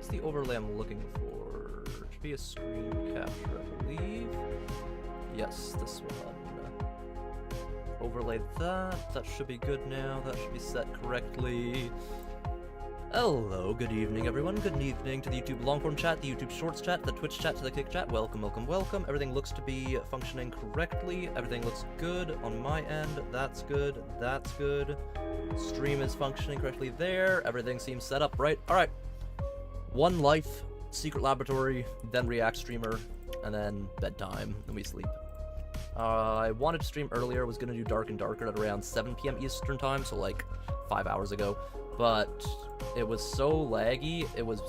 What's the overlay I'm looking for? It should be a screen capture, I believe. Yes, this one. Overlay that. That should be good now. That should be set correctly. Hello, good evening everyone. Good evening to the YouTube long-form chat, the YouTube shorts chat, the Twitch chat, to the Kick chat. Welcome, welcome, welcome. Everything looks to be functioning correctly. Everything looks good on my end. That's good. That's good. Stream is functioning correctly there. Everything seems set up right. Alright. One life, secret laboratory, then React streamer, and then bedtime, and we sleep. I wanted to stream earlier, was going to do Dark and Darker at around 7 p.m. Eastern time, so like 5 hours ago. But it was so laggy, it was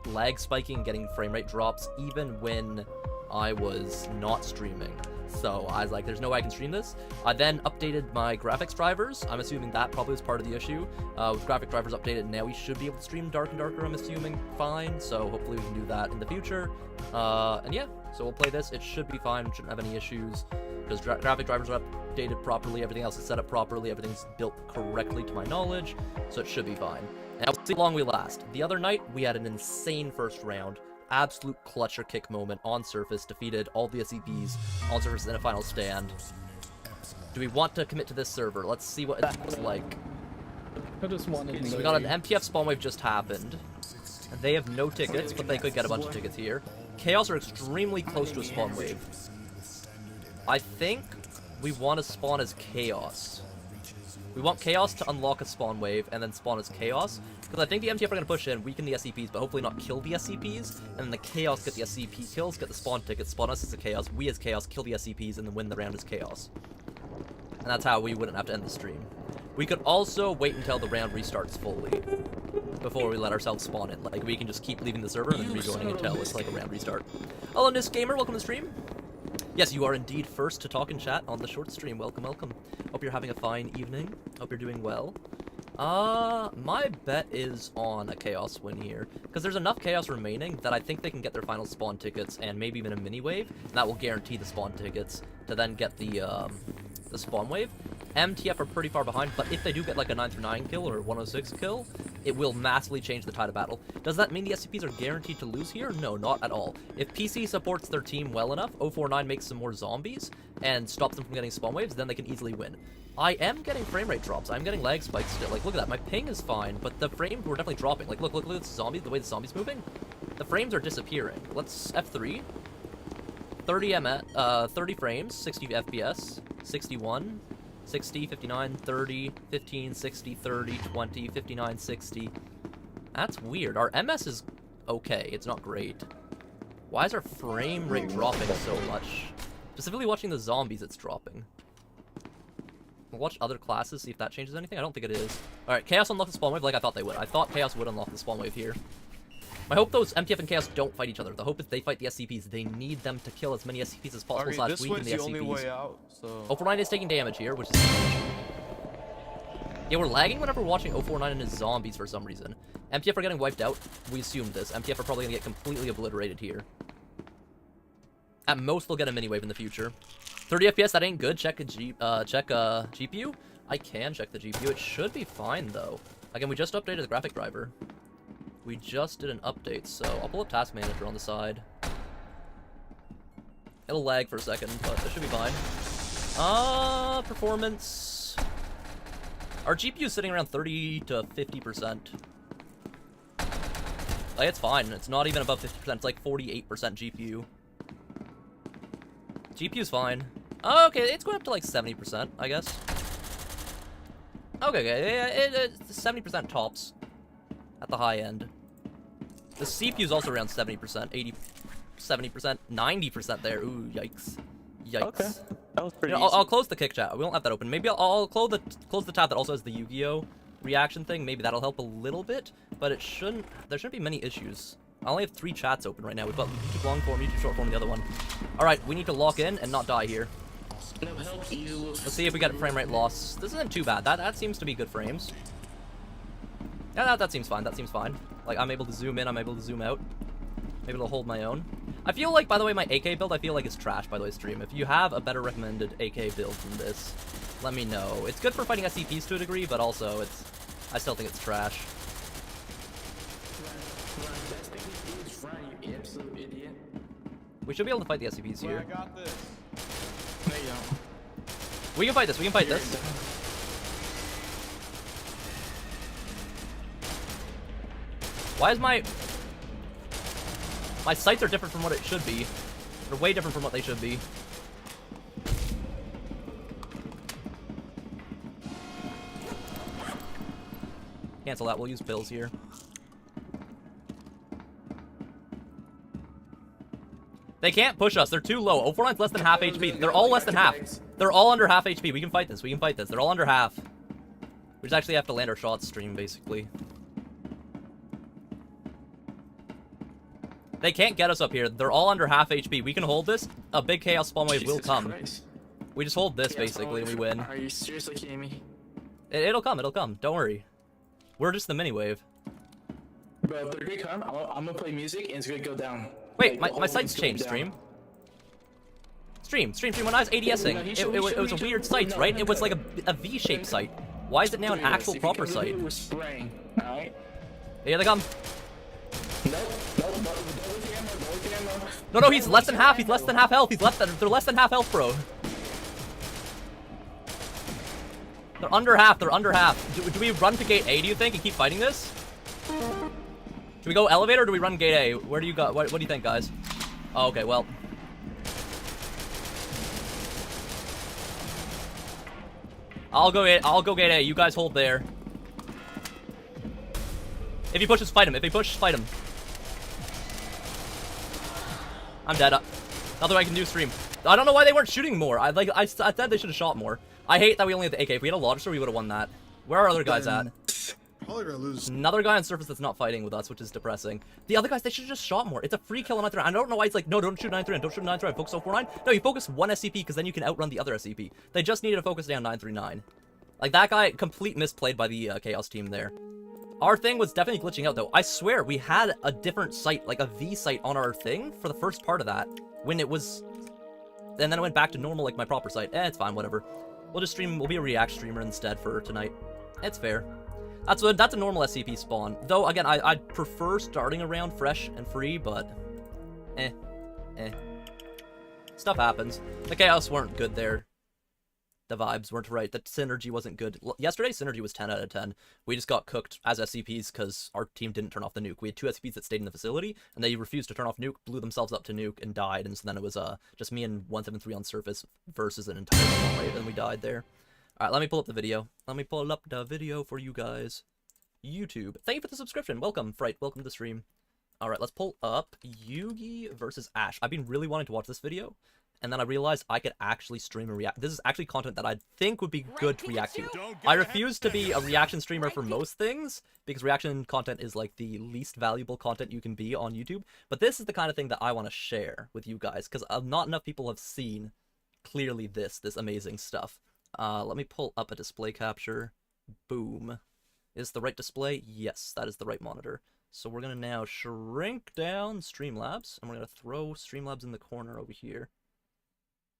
lag spiking, getting frame rate drops, even when I was not streaming. So I was like, there's no way I can stream this. I then updated my graphics drivers. I'm assuming that probably was part of the issue. With graphic drivers updated, now we should be able to stream Dark and Darker, I'm assuming, fine. So hopefully we can do that in the future. And yeah, so we'll play this. It should be fine, shouldn't have any issues. Because graphic drivers are updated properly, everything else is set up properly, everything's built correctly to my knowledge, so it should be fine. Now, we'll see how long we last. The other night, we had an insane first round. Absolute clutch or kick moment on surface, defeated all the SCPs on surface in a final stand. Do we want to commit to this server? Let's see what it looks like. I just wanted So we got an MTF spawn wave just happened. They have no tickets, but they could get a bunch of tickets here. Chaos are extremely close to a spawn wave. I think we want to spawn as Chaos. We want Chaos to unlock a spawn wave and then spawn as Chaos. Because I think the MTF are going to push in, weaken the SCPs, but hopefully not kill the SCPs. And then the Chaos get the SCP kills, get the spawn tickets, spawn us as a Chaos, we as Chaos kill the SCPs, and then win the round as Chaos. And that's how we wouldn't have to end the stream. We could also wait until the round restarts fully before we let ourselves spawn in. Like, we can just keep leaving the server and then rejoining until it's like a round restart. Hello, Nis Gamer, welcome to the stream. Yes, you are indeed first to talk and chat on the short stream. Welcome, welcome. Hope you're having a fine evening. Hope you're doing well. My bet is on a Chaos win here, because there's enough Chaos remaining that I think they can get their final spawn tickets and maybe even a mini wave. And that will guarantee the spawn tickets to then get the spawn wave. MTF are pretty far behind, but if they do get like a 9-9 kill or 106 kill, it will massively change the tide of battle. Does that mean the SCPs are guaranteed to lose here? No, not at all. If PC supports their team well enough, 049 makes some more zombies and stops them from getting spawn waves, then they can easily win. I am getting frame rate drops. I'm getting lag spikes still. Like, look at that. My ping is fine, but the frames were definitely dropping. Like, look at the zombies, the way the zombie's moving. The frames are disappearing. Let's F3. 30 frames, 60 FPS, 61, 60, 59, 30, 15, 60, 30, 20, 59, 60. That's weird. Our MS is okay. It's not great. Why is our frame rate dropping so much? Specifically watching the zombies, it's dropping. We'll watch other classes, see if that changes anything. I don't think it is. Alright, Chaos unlocked the spawn wave like I thought they would. I thought Chaos would unlock the spawn wave here. I hope those MTF and Chaos don't fight each other. The hope is they fight the SCPs. They need them to kill as many SCPs as possible slash weaken the SCPs. Only way out, so... 049 is taking damage here, which is... Yeah, we're lagging whenever we're watching 049 and his zombies for some reason. MTF are getting wiped out. We assumed this. MTF are probably going to get completely obliterated here. At most, they'll get a mini-wave in the future. 30 FPS, that ain't good. Check GPU. I can check the GPU. It should be fine, though. Again, we just updated the graphic driver. We just did an update, so I'll pull up Task Manager on the side. It'll lag for a second, but it should be fine. Performance... Our GPU is sitting around 30 to 50%. Like, it's fine. It's not even above 50%. It's like 48% GPU. GPU's fine. Oh, okay, it's going up to like 70%, I guess. Okay, it's 70% tops at the high end. The CPU's also around 70%, 80, 70%, 90% there. Ooh, yikes. Yikes. Okay, that was pretty easy. I'll close the kick chat. We won't have that open. Maybe I'll close the tab that also has the Yu-Gi-Oh reaction thing. Maybe that'll help a little bit, but there shouldn't be many issues. I only have 3 chats open right now. We've got YouTube long form, YouTube short form, the other one. Alright, we need to lock in and not die here. Let's see if we get frame rate loss. This isn't too bad. That seems to be good frames. Yeah, that seems fine. That seems fine. Like, I'm able to zoom in, I'm able to zoom out. I'm able to hold my own. I feel like, by the way, my AK build, I feel like it's trash, by the way, stream. If you have a better recommended AK build than this, let me know. It's good for fighting SCPs to a degree, but also I still think it's trash. you absolute idiot. We should be able to fight the SCPs Wait, I here. got this. No, you don't. We can fight this. We can fight this. Why is my sights are different from what it should be? They're way different from what they should be. Cancel that. We'll use pills here. They can't push us. They're too low. 049's less than half HP. They're all less than half. They're all under half HP. We can fight this. We can fight this. They're all under half. We just actually have to land our shots stream, basically. They can't get us up here. They're all under half HP. We can hold this. A big chaos spawn wave will come. Christ. We just hold this, basically, and we win. Are you seriously kidding me? It'll come. It'll come. Don't worry. We're just the mini wave. Bro, if they're gonna come, I'm gonna play music and it's gonna go down. Wait, Like, my sights changed, stream. Stream. When I was ADSing, it was a weird sight, right? It was like a V-shaped sight. Why is it now an actual proper sight? We're spraying, alright? Here they come. Nope. No, he's less than half. He's less than half health. They're less than half health, bro. They're under half. Do we run to gate A, do you think, and keep fighting this? Do we go elevator or do we run gate A? Where do you go? What do you think, guys? Oh, okay, well. I'll go gate A. You guys hold there. If he pushes, fight him. I'm dead. Nothing I can do, stream. I don't know why they weren't shooting more. I said they should have shot more. I hate that we only had the AK. If we had a Logister, we would have won that. Where are other guys at? Probably gonna lose. Another guy on surface that's not fighting with us, which is depressing. The other guys, they should have just shot more. It's a free kill on 939. I don't know why he's like, no, don't shoot 939. Don't shoot 939. Focus on 49. No, you focus one SCP because then you can outrun the other SCP. They just needed to focus down 939. Like, that guy, complete misplayed by the Chaos team there. Our thing was definitely glitching out, though. I swear, we had a different sight, like a V sight on our thing for the first part of that. When it was... And then it went back to normal, like my proper sight. It's fine, whatever. We'll just stream, we'll be a React streamer instead for tonight. It's fair. That's a normal SCP spawn. Though, again, I'd prefer starting around fresh and free, but... Stuff happens. The Chaos weren't good there. The vibes weren't right. The synergy wasn't good. Yesterday, synergy was 10 out of 10. We just got cooked as SCPs because our team didn't turn off the nuke. We had 2 SCPs that stayed in the facility, and they refused to turn off nuke, blew themselves up to nuke, and died. And so then it was just me and 173 on surface versus an entire spawn wave, and we died there. Alright, let me pull up the video. Let me pull up the video for you guys. YouTube. Thank you for the subscription. Welcome, Fright. Welcome to the stream. Alright, let's pull up Yugi versus Ash. I've been really wanting to watch this video. And then I realized I could actually stream and react. This is actually content that I think would be good to react to. I refuse to be a reaction streamer for most things, because reaction content is like the least valuable content you can be on YouTube. But this is the kind of thing that I want to share with you guys, because not enough people have seen clearly this amazing stuff. Let me pull up a display capture. Boom. Is the right display? Yes, that is the right monitor. So we're going to now shrink down Streamlabs, and we're going to throw Streamlabs in the corner over here.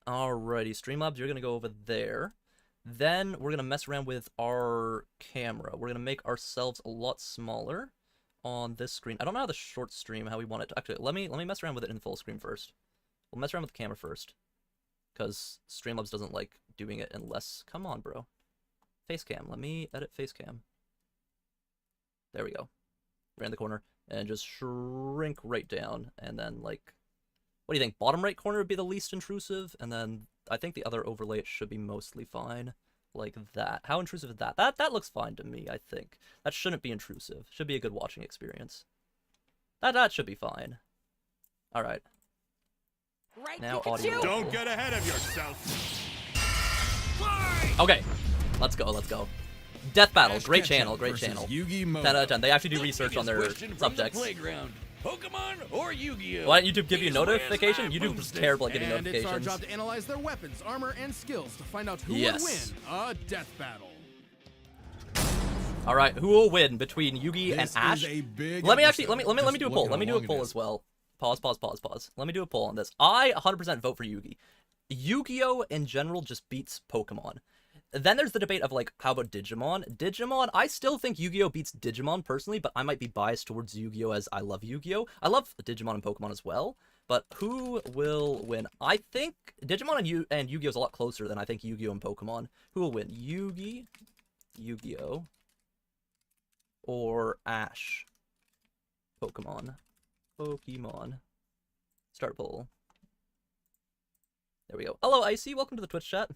Alrighty, Streamlabs, you're going to go over there. Then we're going to mess around with our camera. We're going to make ourselves a lot smaller on this screen. I don't know how the short stream, how we want it to... Actually, let me mess around with it in full screen first. We'll mess around with the camera first. Because Streamlabs doesn't like doing it unless... Come on, bro. Facecam. Let me edit Facecam. There we go. Right in the corner. And just shrink right down. And then, like... What do you think? Bottom right corner would be the least intrusive, and then I think the other overlay should be mostly fine, like that. How intrusive is that? That looks fine to me, I think. That shouldn't be intrusive. Should be a good watching experience. That should be fine. All right. Now audio. Don't get ahead of yourself. Okay, let's go. Death Battle, great channel. Yugi 10 out of 10. They actually do research on their subjects. Pokemon or Yu-Gi-Oh? Why didn't YouTube give you a notification? YouTube is terrible at giving And it's our notifications. job to analyze their weapons, armor, and skills to find out who Yes. would win a death battle. All right, who will win between Yugi and This Ash? is a big Let me episode. do a poll. Just Let me do a look at how poll long as it well. Pause. Let me do a poll on this. I 100% vote for Yugi. Yu-Gi-Oh in general just beats Pokemon. Then there's the debate of, like, how about Digimon? Digimon, I still think Yu-Gi-Oh! Beats Digimon, personally, but I might be biased towards Yu-Gi-Oh! As I love Yu-Gi-Oh! I love Digimon and Pokemon as well, but who will win? I think Digimon and Yu-Gi-Oh! Is a lot closer than I think Yu-Gi-Oh! And Pokemon. Who will win? Yu-Gi-Oh! Or Ash? Pokemon. Start poll. There we go. Hello, Icy. Welcome to the Twitch chat.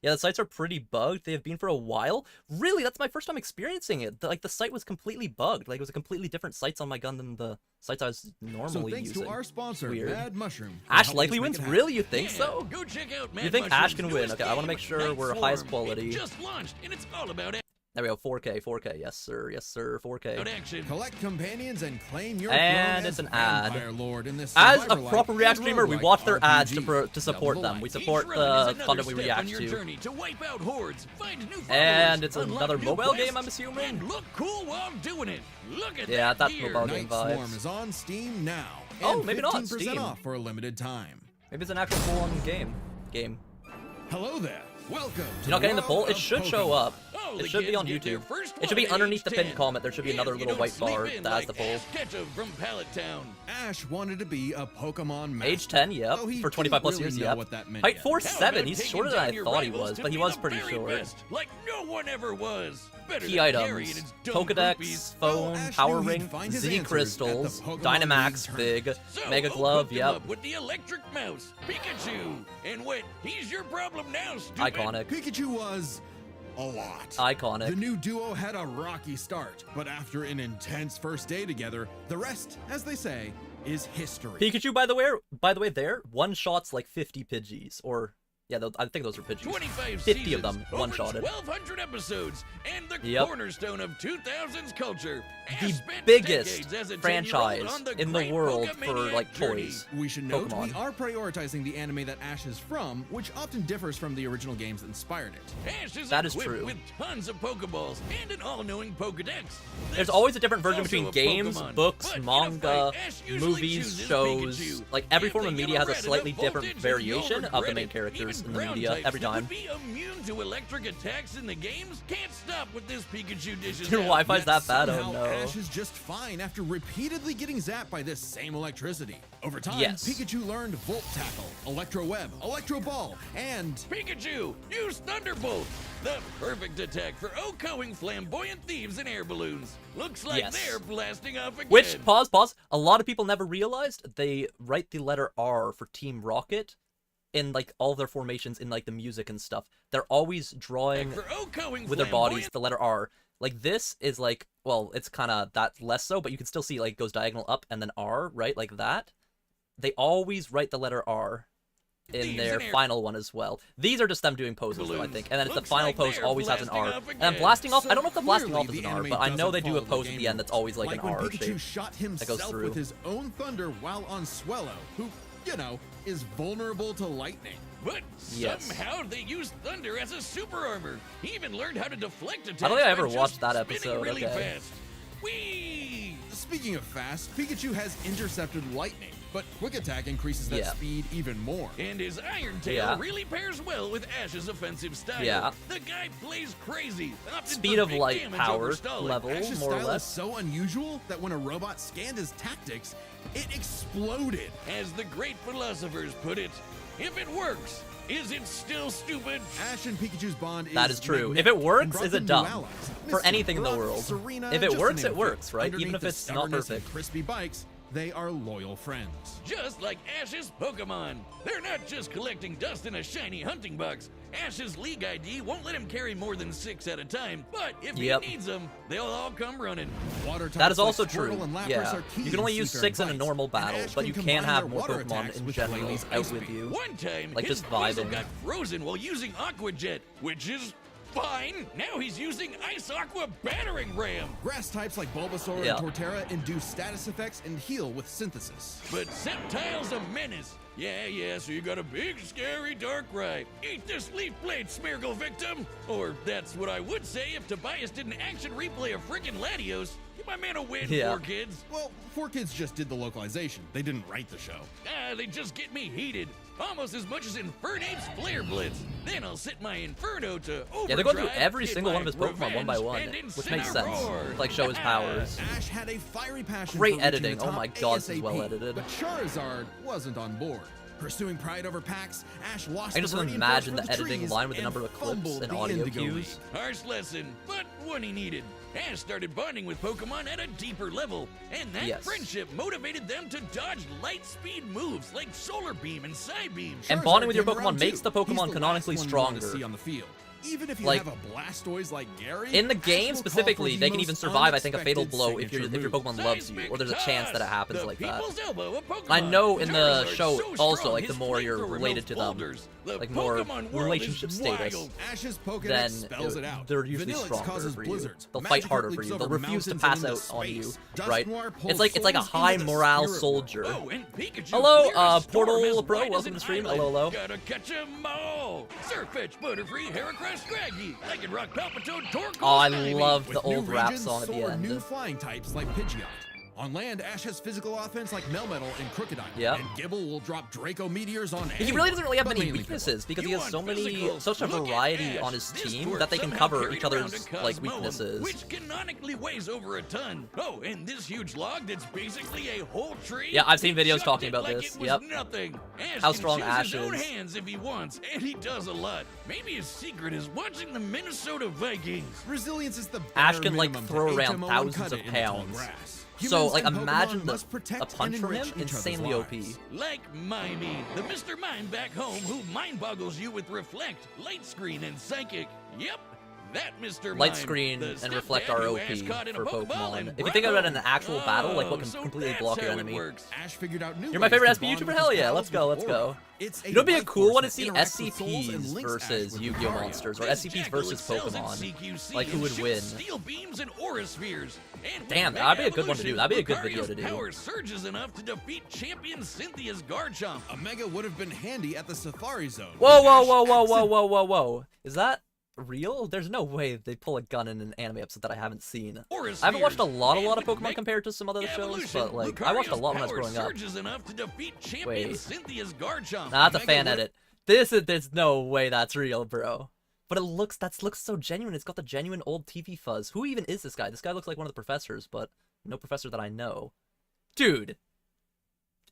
Yeah, the sites are pretty bugged. They have been for a while. Really, that's my first time experiencing it. The site was completely bugged. Like, it was a completely different sites on my gun than the sites I was normally So thanks using. to our sponsor, Weird. Mad Mushroom. for Ash helping likely us make wins? it happen. Really? You think so? Go check out Mad You think Ash Mushroom's can win? newest Okay, I want to game, make sure Night we're Swarm. highest quality. It just launched, and it's all about There we go. 4K. Yes, sir. Yes, sir. 4K. action. Collect companions and claim your And throne it's as an ad. Vampire Lord in this As a survivor-like proper React and streamer, we roguelike watch their ads RPG. to support Double them. life. We Each support run is the another content we step react on your to. journey to wipe out hordes, find new followers, And it's unlock another new mobile quests, game, I'm assuming? And look cool while doing it. Look at Yeah, that that's gear. mobile game Night Swarm vibes. is on Steam now. Oh, and maybe not, 15% Steam. off for a limited time. Maybe it's an actual full-on game. Hello there. Welcome to You're not getting the world poll? It of should Pokemon. show up. Oh, It the should be kids on get their YouTube. first It should be one at underneath age the pinned 10. comment. There should be If another you little don't white sleep bar in that has like the poll. Ash Ketchum from Pallet Town. Ash wanted to be a Pokemon master. Age 10, yep. though he For 25 plus didn't really years, know yep. what that meant Height yet. 4'7". How He's about shorter taking than I down your thought he rivals was, to but he be was the pretty very short. best, like no one ever was. Better Key than Gary items: and his dumb Pokedex, groupies. phone, Ash Power knew he'd Ring, find his Z answers Crystals, at the Pokemon Dynamax, League Big, So, Mega who Glove, hooked him yep. up with the electric mouse, Pikachu. And wait, he's your problem now, stupid. Iconic. Pikachu was a lot. The Iconic. new duo had a rocky start, but after an intense first day together, the rest, as they say, is history. Pikachu, by the way, there, one shots like 50 Pidgeys, or, yeah, I think those are Pidgeys. 25 50 seasons, of them over one-shotted. 1,200 episodes, and the Yep. cornerstone of 2000s culture. The Ash spent biggest decades as a 10-year-old franchise on the in the great world for, Pokemaniac like, journey. toys. We should note Pokemon. we are prioritizing the anime that Ash is from, which often differs from the original games that inspired it. Ash is That is equipped true. with tons of Pokeballs and an all-knowing Pokedex. There's always a different version Also between a games, Pokemon, books, but in a manga, fight, Ash usually movies, chooses shows. Pikachu. Like, every If form they of give media has a red slightly enough different voltage, you'll variation of the regret main it. characters Even in the ground media types every that time. would be immune to electric attacks in the games can't stop with this Pikachu dishes Your out. Wi-Fi's Yet that bad? Oh somehow no. Ash is just fine after repeatedly getting zapped by this same electricity. Over time, Yes. Pikachu learned Volt Tackle, Electro Web, Electro Ball, and Pikachu, use Thunderbolt! The perfect attack for outgoing flamboyant thieves and air balloons. Looks like Yes. they're blasting off again. Which, pause, a lot of people never realized they write the letter R for Team Rocket in, like, all of their formations in, like, the music and stuff. They're always drawing For outgoing with their bodies flamboyant- the letter R. Like, this is, like, well, it's kind of that less so, but you can still see, like, it goes diagonal up and then R, right? Like that. They always write the letter R in Thieves their and air- final one as well. These are just them doing poses, though, I Balloons. think. And then it's the Looks final like pose they're always has an R. blasting off And then again. blasting off, I So don't know if the blasting off clearly is the an R, anime but I know doesn't they do a follow the pose at game the end that's always like like an when R Pikachu shape. shot goes himself through. with his own thunder while on Swellow, who, you know, is vulnerable to lightning. But Yes. somehow they used thunder as a super armor. He even learned how to deflect attacks. I don't think I by ever just watched that spinning episode, really okay. fast. Whee! Speaking of fast, Pikachu has intercepted lightning, but Quick Attack increases that Yeah. speed even more. And his Iron Tail Yeah. really pairs well with Ash's offensive style. Yeah. The guy plays crazy. opting Speed for of big light damage power over stalling. level, Ash's more or style is less. so unusual that when a robot scanned his tactics, it exploded. As the great philosophers put it, if it works, is it still stupid? Ash and Pikachu's bond is That is true. magnetic If it works, and brought is them it new dumb? allies. For Mr. anything in the Gruff, world. Serena, If it just to works, name it a works, few. right? Underneath Even if the it's not stubbornness and perfect. crispy bikes, they are loyal friends. Just like Ash's Pokemon. They're not just collecting dust in a shiny hunting box. Ash's League ID won't let him carry more than 6 at a time, but if Yep. he needs them, they'll all come running. Water types That is like also Squirtle true. and Lapras Yeah. are key You can only in use Seafaring 6 in a fights, normal and battle, Ash but you combine can have their more water Pokemon attacks in with general Flail's out Ice with Beam. you. One time, Like, his just Weasel vibing. got frozen while using Aqua Jet, which is fine. Now he's using Ice Aqua Battering Ram. Grass types like Bulbasaur Yeah. and Torterra induce status effects and heal with synthesis. But Sceptile's a menace. Yeah, so you got a big, scary Darkrai. Eat this Leaf Blade, Smeargle victim! Or that's what I would say if Tobias did an action replay of frickin' Latios. Give my man a win, Yeah. 4Kids. Well, 4Kids just did the localization. They didn't write the show. They just get me heated. Almost as much as Infernape's Flare Blitz. Then I'll set my Inferno to overdrive. Yeah, they're going through every hit single my one of his Pokemon one by revenge, one, and which makes sense. incineroar. Like, show his powers. Ash had a fiery passion Great for reaching editing. the Oh top my god, this is ASAP, well edited. But Charizard wasn't on board. Pursuing pride over packs, Ash lost I can just the Viridian imagine Force the for editing trees line with the and number of clips fumbled and the audio Indigo cues. Lead. Harsh lesson, but one he needed. Ash started bonding with Pokemon at a deeper level, and that Yes. friendship motivated them to dodge light speed moves like Solar Beam and Psybeam. And Charizard bonding with your came Pokemon around makes too. the Pokemon He's the canonically last one you wanna stronger. see on the field. Even if you Like, have a Blastoise like Gary, In the Ash game will call specifically, for they the can even most survive, I think, a fatal unexpected blow if your signature Pokemon moves. loves you, or there's a chance that it happens The like that. people's elbow of Pokemon. I know in the Charizard's show so also, strong, like, the his more you're flamethrower related melts to them, boulders. The like, more Pokemon world relationship is status, wild. Ash's Pokedex then spells it out. they're usually Vanillix stronger causes for you. blizzards. They'll fight Magikarp harder for leaps you. They'll over refuse to mountains pass and out into on you, space. right? Dusknoir pulls It's like a souls high into the morale spirit soldier. Oh, and Pikachu Hello, cleared a storm Portal as Pro, wide as welcome to an the stream. island. Hello, hello. Gotta catch 'em all. Surfetch, Butterfree, Heracross, Scraggy, Lycanroc, Palpitoad, Torkoal, Oh, I Snivy. love the With new old rap regions, song at the soar end. new flying types like Pidgeot. On land, Ash has physical offense like Melmetal and Crocodile. Yep. And Gibble will drop Draco Meteors on He anyone, really doesn't really have but many mainly weaknesses because You he has want so many, physical? such a Look at variety Ash. on his This team dwarf that they can somehow cover carried each around other's a like Cosmoem, weaknesses. which canonically weighs over a ton. Oh, and this huge log that's basically a whole tree. Yeah, I've seen videos Shoved talking it about like this. It was Yep. nothing. Ash How can strong choose Ash his own is. hands if he wants, and he does a lot. Maybe his secret is watching the Minnesota Vikings. Resilience is the Ash bare can, like, minimum to throw around HMO thousands uncut of it in the tall pounds. grass. So, Humans like, and imagine Pokemon must protect a punch and from him, enrich each other's insanely OP. lives. Like Mimey, the Mr. Mime back home who mind boggles you with Reflect, Light Screen, and Psychic. Yep, that Mr. Light Mime, Screen the and Reflect stepdad are who OP Ash caught in a for Pokeball Pokemon. and If you think about it in an Bravo. actual battle, like what can So completely that's block your how it enemy. works. Ash figured out new You're my ways favorite to SP bond YouTuber? with Hell his yeah, pals let's go, let's before. go. It's a You know, it'd be a life cool force one to that see interacts with souls and SCPs links Ash versus with Yu-Gi-Oh! Lucario. monsters, or This SCPs jackal versus excels at Pokemon. CQC Like, who and would shoots win? Steel beams and aura spheres. And with Damn, Mega that'd be a good one to do. Evolution, That'd be a good video Lucario's to do. power surges enough to defeat champion Cynthia's Garchomp. A Mega would have been handy at the Safari Zone. Whoa, but whoa, Ash whoa, whoa, whoa, accident- whoa, whoa, whoa. Is that real? There's no way they pull a gun in an anime episode that I haven't seen. Aura I haven't watched a spheres. lot And of with Pokemon Mega compared to some other shows, Evolution, but like, I watched a lot when I was Lucario's growing power up. surges enough to defeat champion Wait. Cynthia's Garchomp. Nah, that's a Mega fan would- edit. There's no way that's real, bro. But that looks so genuine. It's got the genuine old TV fuzz. Who even is this guy? This guy looks like one of the professors, but no professor that I know. Dude,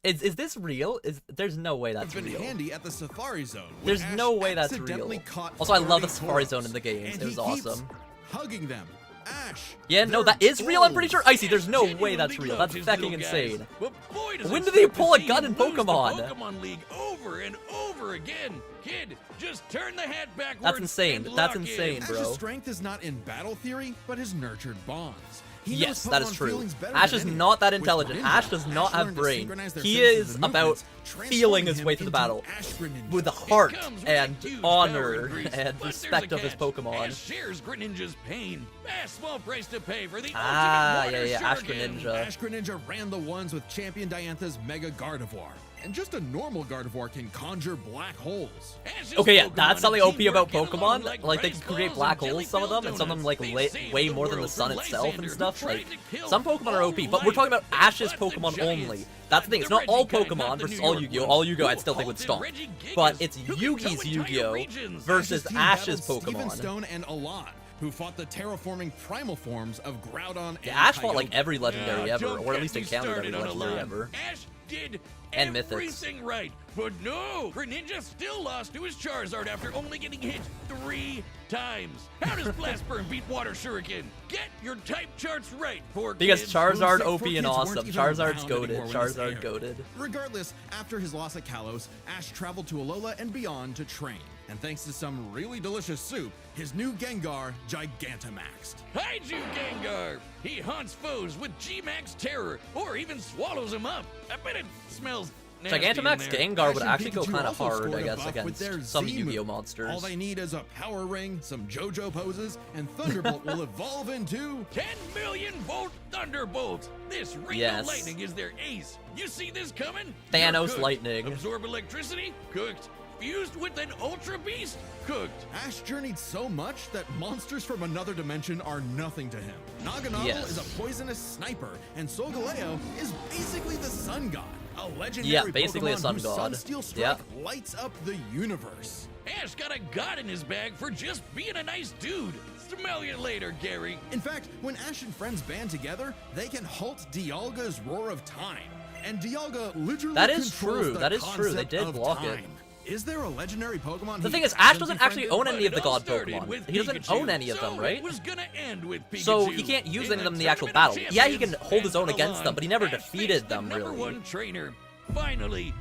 is this real? There's no way Have that's been real. handy at the Safari Zone. when There's Ash no way that's accidentally real. caught Also, I love the 30 Safari Tauros, Zone in the games. and It was he keeps awesome. Hugging them. Ash. Yeah, no, they're that is real. I'm pretty sure. goals. Icy, there's no Ash way that's genuinely real. loves That's his fucking little guys. insane. But boy, does When it do they suck to pull a see gun him in lose the Pokemon? Pokemon League over and over again. Kid, just turn the hat backwards. That's insane. and That's lock in. insane, bro. Ash's strength is not in battle theory, but his nurtured bonds. He Yes, knows that is Pokemon true. feelings better Ash than is anyone. not that With intelligent. Greninja, Ash does not have learned to brain. synchronize their He senses is and about movements, feeling his transforming way him through the into battle Ash Greninja. with the It heart comes with and a huge power honor increase, and but there's respect a of his catch. Pokemon. Ash shares Greninja's pain. A small price to pay for the Ah, ultimate water yeah, Ash shuriken. Greninja. Ash Greninja ran the ones with Champion Diantha's Mega Gardevoir. And just a normal Gardevoir can conjure black holes. Ash's Okay, yeah, Pokemon that's something and OP about teamwork get along Pokemon. Like, they rice can create balls black and holes, some of them, and some of them, like, jelly donuts. way They more than the saved sun world itself from and Lysander, stuff. who Like, tried to kill some Pokemon are all OP, but we're talking about life. Ash's Butts and Pokemon giants. only. That's the thing, it's not The all Reggie kind, Pokemon not the versus New all York Yu-Gi-Oh! ones. All Yu-Gi-Oh! I'd Who still think would halted stomp. Reggie Gigas, But it's who can Yugi's grow entire Yu-Gi-Oh! regions. versus team Ash's battled Steven Pokemon. Stone and Alon, who fought the terraforming primal forms of Groudon Yeah, and Ash fought like Kyogre. every legendary Yeah, ever, don't or at get least me encountered every started on legendary Alon. ever. Ash did And Mythics. everything right, but no, Greninja still lost to his Charizard after only getting hit 3 times. How does Blast Burn beat Water Shuriken? Get your type charts right, poor Because kids. Charizard Moves that OP four and kids weren't awesome. even Charizard's around goated. anymore when this Charizard aired. goated. Regardless, after his loss at Kalos, Ash traveled to Alola and beyond to train. And thanks to some really delicious soup, his new Gengar Gigantamaxed. Hide you, Gengar! He haunts foes with G-Max Terror, or even swallows them up. I bet it smells nasty in Gigantamax there. Gengar would Ash and actually go Pikachu kind of also hard, I scored a guess, buff with their against some Z Yu-Gi-Oh! move. monsters. All they need is a Power Ring, some JoJo poses, and Thunderbolt will evolve into 10 million volt Thunderbolt! This ring Yes. of lightning is their ace. You see this coming? Thanos You're cooked. lightning. Absorb electricity? Cooked. infused with an Ultra Beast, cooked. Ash journeyed so much that monsters from another dimension are nothing to him. Naganadel Yes. is a poisonous sniper, and Solgaleo is basically the sun god. A legendary Yeah, basically a Pokemon sun whose god. Sunsteel strike Yeah. lights up the universe. Ash got a god in his bag for just being a nice dude. Smell you later, Gary. In fact, when Ash and friends band together, they can halt Dialga's Roar of Time. And Dialga literally That is controls true. the That is true. They concept did of block it. time. Is there a legendary Pokemon? The he thing is, Ash hasn't doesn't actually befriended? own any of the It all god started Pokemon. with He doesn't Pikachu, own any of them, so right? It was gonna end with Pikachu. So he can't use any of them in the actual battle. Yeah, he can hold his own against them, but he never defeated them, Number really. one trainer. Finally,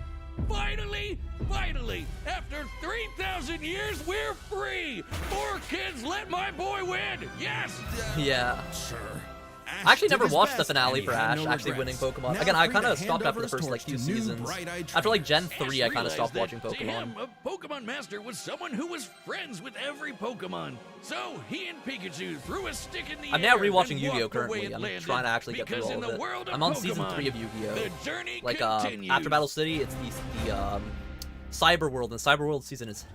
after 3,000 years, we're free. 4 kids, let my boy win. Yes. Yeah. Sure. Ash I actually did never his watched the best, finale and he for had Ash no actually winning regrets. Pokemon. Now Again, I free kind to of hand stopped after over the his first torch like few to new seasons. bright-eyed After like Gen trainers. 3, I kind of realized stopped that watching Pokemon. Him, a Pokemon Master was someone who was friends with every Pokemon. So he and Pikachu threw a stick in the I'm air now rewatching and Yu-Gi-Oh! walked the way currently. it I'm landed, trying to actually get through because all in of the it. world of I'm on season Pokemon, 3 of Yu-Gi-Oh! The journey Like continues. after Battle City, it's the Cyber World, and Cyber World season is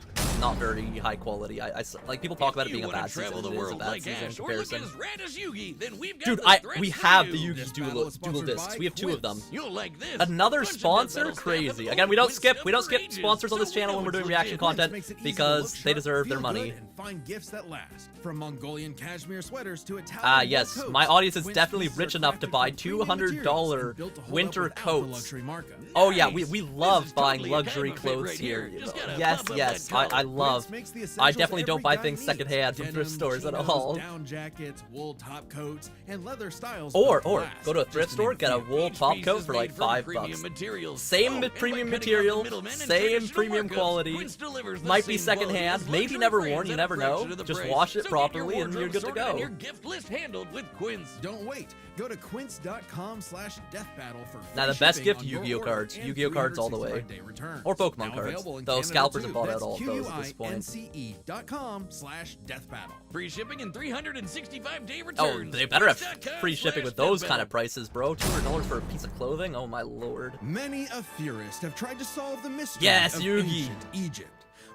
not very high quality. Like people talk about it If being you a wanna bad season. travel the It is a world bad like season in Ash or look comparison. as rad as Yugi, then we've got Dude, the threats we for have you. the Yugi's This battle dual is sponsored discs. by We have 2 of them. Quince. You'll like this. Another Bunch of sponsor? Death Metal Crazy. staff Again, we don't with skip stuff for ages, sponsors on this so we channel know when we're doing it's reaction legit. content Makes it easy to because look they sharp, deserve their feel money. good, and find gifts that last. From Mongolian cashmere sweaters to Italian Yes, wool my coats, audience is Quince definitely pieces are rich enough to crafted buy from premium $200 materials and built to hold up winter without the coats. luxury markup. Oh yeah, Nice. we This love is buying totally a luxury counterfeit clothes right here. here. Just gotta Yes, pop up yes, that color. I love. Quince makes the I essentials definitely don't every buy guy things needs. secondhand from thrift Denim, stores at chinos, all. Down jackets, wool top coats, and leather styles. Or that last, go to a just thrift to store, name get a few. wool Each top piece coat is for like made from $5. premium materials. Same And by premium cutting out the material, middlemen and same traditional premium markups, quality. Quince delivers the Might be same quality secondhand, as maybe luxury never brands worn, you at a never know. fraction of the Just price. wash it So properly get your and you're wardrobe good to sorted go. and your gift list handled with Quince. Don't wait. Go to quince.com/deathbattle for free Now, the best shipping gift, on your Yu-Gi-Oh order cards. and Yu-Gi-Oh cards all the way. 365-day returns. Or Pokemon Now cards, available in though Canada, scalpers too. have bought out That's all of those at this point. QUINCE.com/deathbattle. Free shipping and 365-day Oh, returns. they better have Quince.com/deathbattle. free shipping with those kind of prices, bro. $200 for a piece of clothing? Oh my lord. Many a theorist have tried to solve the mystery Yes, of Yugi. ancient Egypt.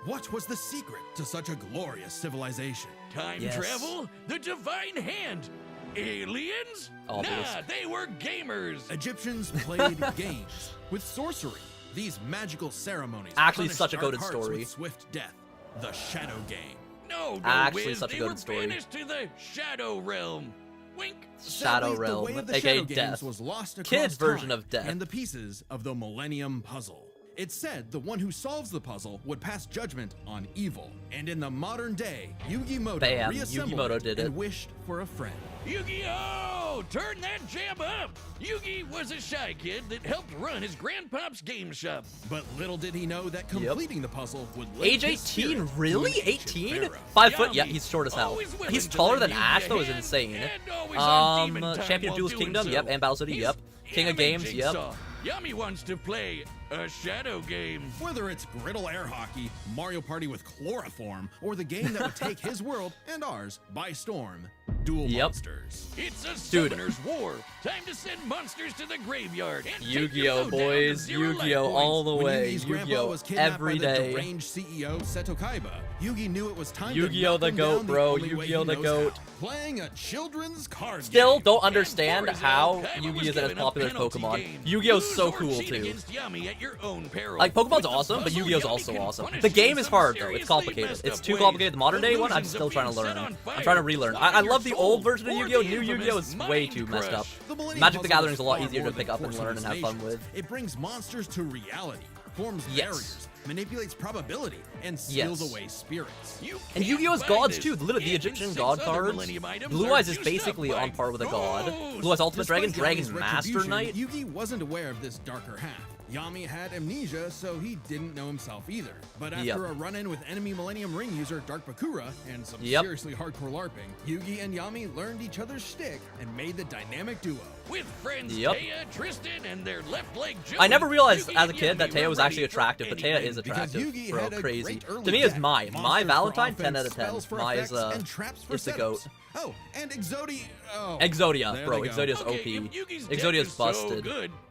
What was the secret to such a glorious civilization? Time Yes. travel? The divine hand? Aliens? Obvious. Nah, they were gamers. Egyptians played games with sorcery. These magical ceremonies Actually, punished such a dark goated hearts story. with swift death. The Shadow Game. No, Actually, Wiz, such a they good were story. banished to the Shadow Realm. Wink. Shadow Sadly, the Realm, way of the aka Shadow Games Death. was lost across Kids' version time of Death. and the pieces of the Millennium Puzzle. It's said the one who solves the puzzle would pass judgment on evil. And in the modern day, Yugi-Moto Bam, reassembled Yugi-Moto it did and it. wished for a friend. Yu-Gi-Oh! Turn that jam up! Yugi was a shy kid that helped run his grandpop's game shop. But little did he know that completing the puzzle would Age link his 18? spirit to Really? an ancient 18? pharaoh. 5 foot? Yeah, Yummy. he's short as hell. Always willing He's to taller lend than you Ash, a though, is hand, insane. and always on demon time Champion of while Duels doing Kingdom, so. yep, and Battle City, He's yep. King of Anime Games, yep. Jigsaw. Yummy wants to play a shadow game. Whether it's griddle air hockey, Mario Party with chloroform, or the game that would take his world and ours by storm, Duel Yep. Monsters. It's a Dude. summoner's war. Time to send monsters to the graveyard. And take Yu-Gi-Oh, your foe down to boys. 0 life Yu-Gi-Oh points. all the When way. Yugi's grandpa Yu-Gi-Oh was kidnapped every by the day. deranged CEO Seto Kaiba, Yugi knew it was time Yu-Gi-Oh to the knock him goat, down bro. the only way Yu-Gi-Oh he the knows goat. how. Playing a children's card Still game. don't understand And how Forza, Kaiba Yugi was isn't as given a popular as penalty Pokemon. game. Yu-Gi-Oh's Lose so or cool cheat too. against Yami at your own peril. Like, Pokemon's With the awesome, but puzzle, Yu-Gi-Oh's Yami also can awesome. punish The you game in is some hard, though. It's seriously complicated. messed It's up too ways. complicated. The modern day one, I'm Illusions still of trying to being set learn. on I'm fire, trying to relearn. I swallowing love the your old soul, version of or Yu-Gi-Oh! the New Yu-Gi-Oh! is infamous way Mind too messed up. Crush. The Millennium Magic the Puzzle Gathering is a lot far easier more to pick than up and force learn and have fun with. It brings monsters to reality, forms Yes. barriers, manipulates probability, and Yes. seals away spirits. You And can't Yu-Gi-Oh's buy gods this. too. Literally, the And Egyptian 6 god other cards. Millennium items Blue are Eyes is juiced basically up on by par with a god. ghosts. Blue Eyes Ultimate Despite Dragon, Dragon Yami's Master retribution, Knight. Yugi wasn't aware of this darker half. Yami had amnesia, so he didn't know himself either. But after Yep. a run-in with enemy Millennium Ring user Dark Bakura and some Yep. seriously hardcore LARPing, Yugi and Yami learned each other's shtick and made the dynamic duo. With friends Yep. Taya, Tristan, and their left leg Joey, I never realized Yugi as a and kid that Yami Taya were was ready actually for attractive, but Taya anything. is Because attractive, Yugi bro. had a Crazy. great early To me, it's deck, my monsters for Valentine. 10 out offense, of 10. spells for My effects, is and traps for is the setups. goat. Oh, and Exodia. Oh, Exodia, there bro. they go. Exodia's Okay, OP. if Yugi's deck Exodia's is so busted. good,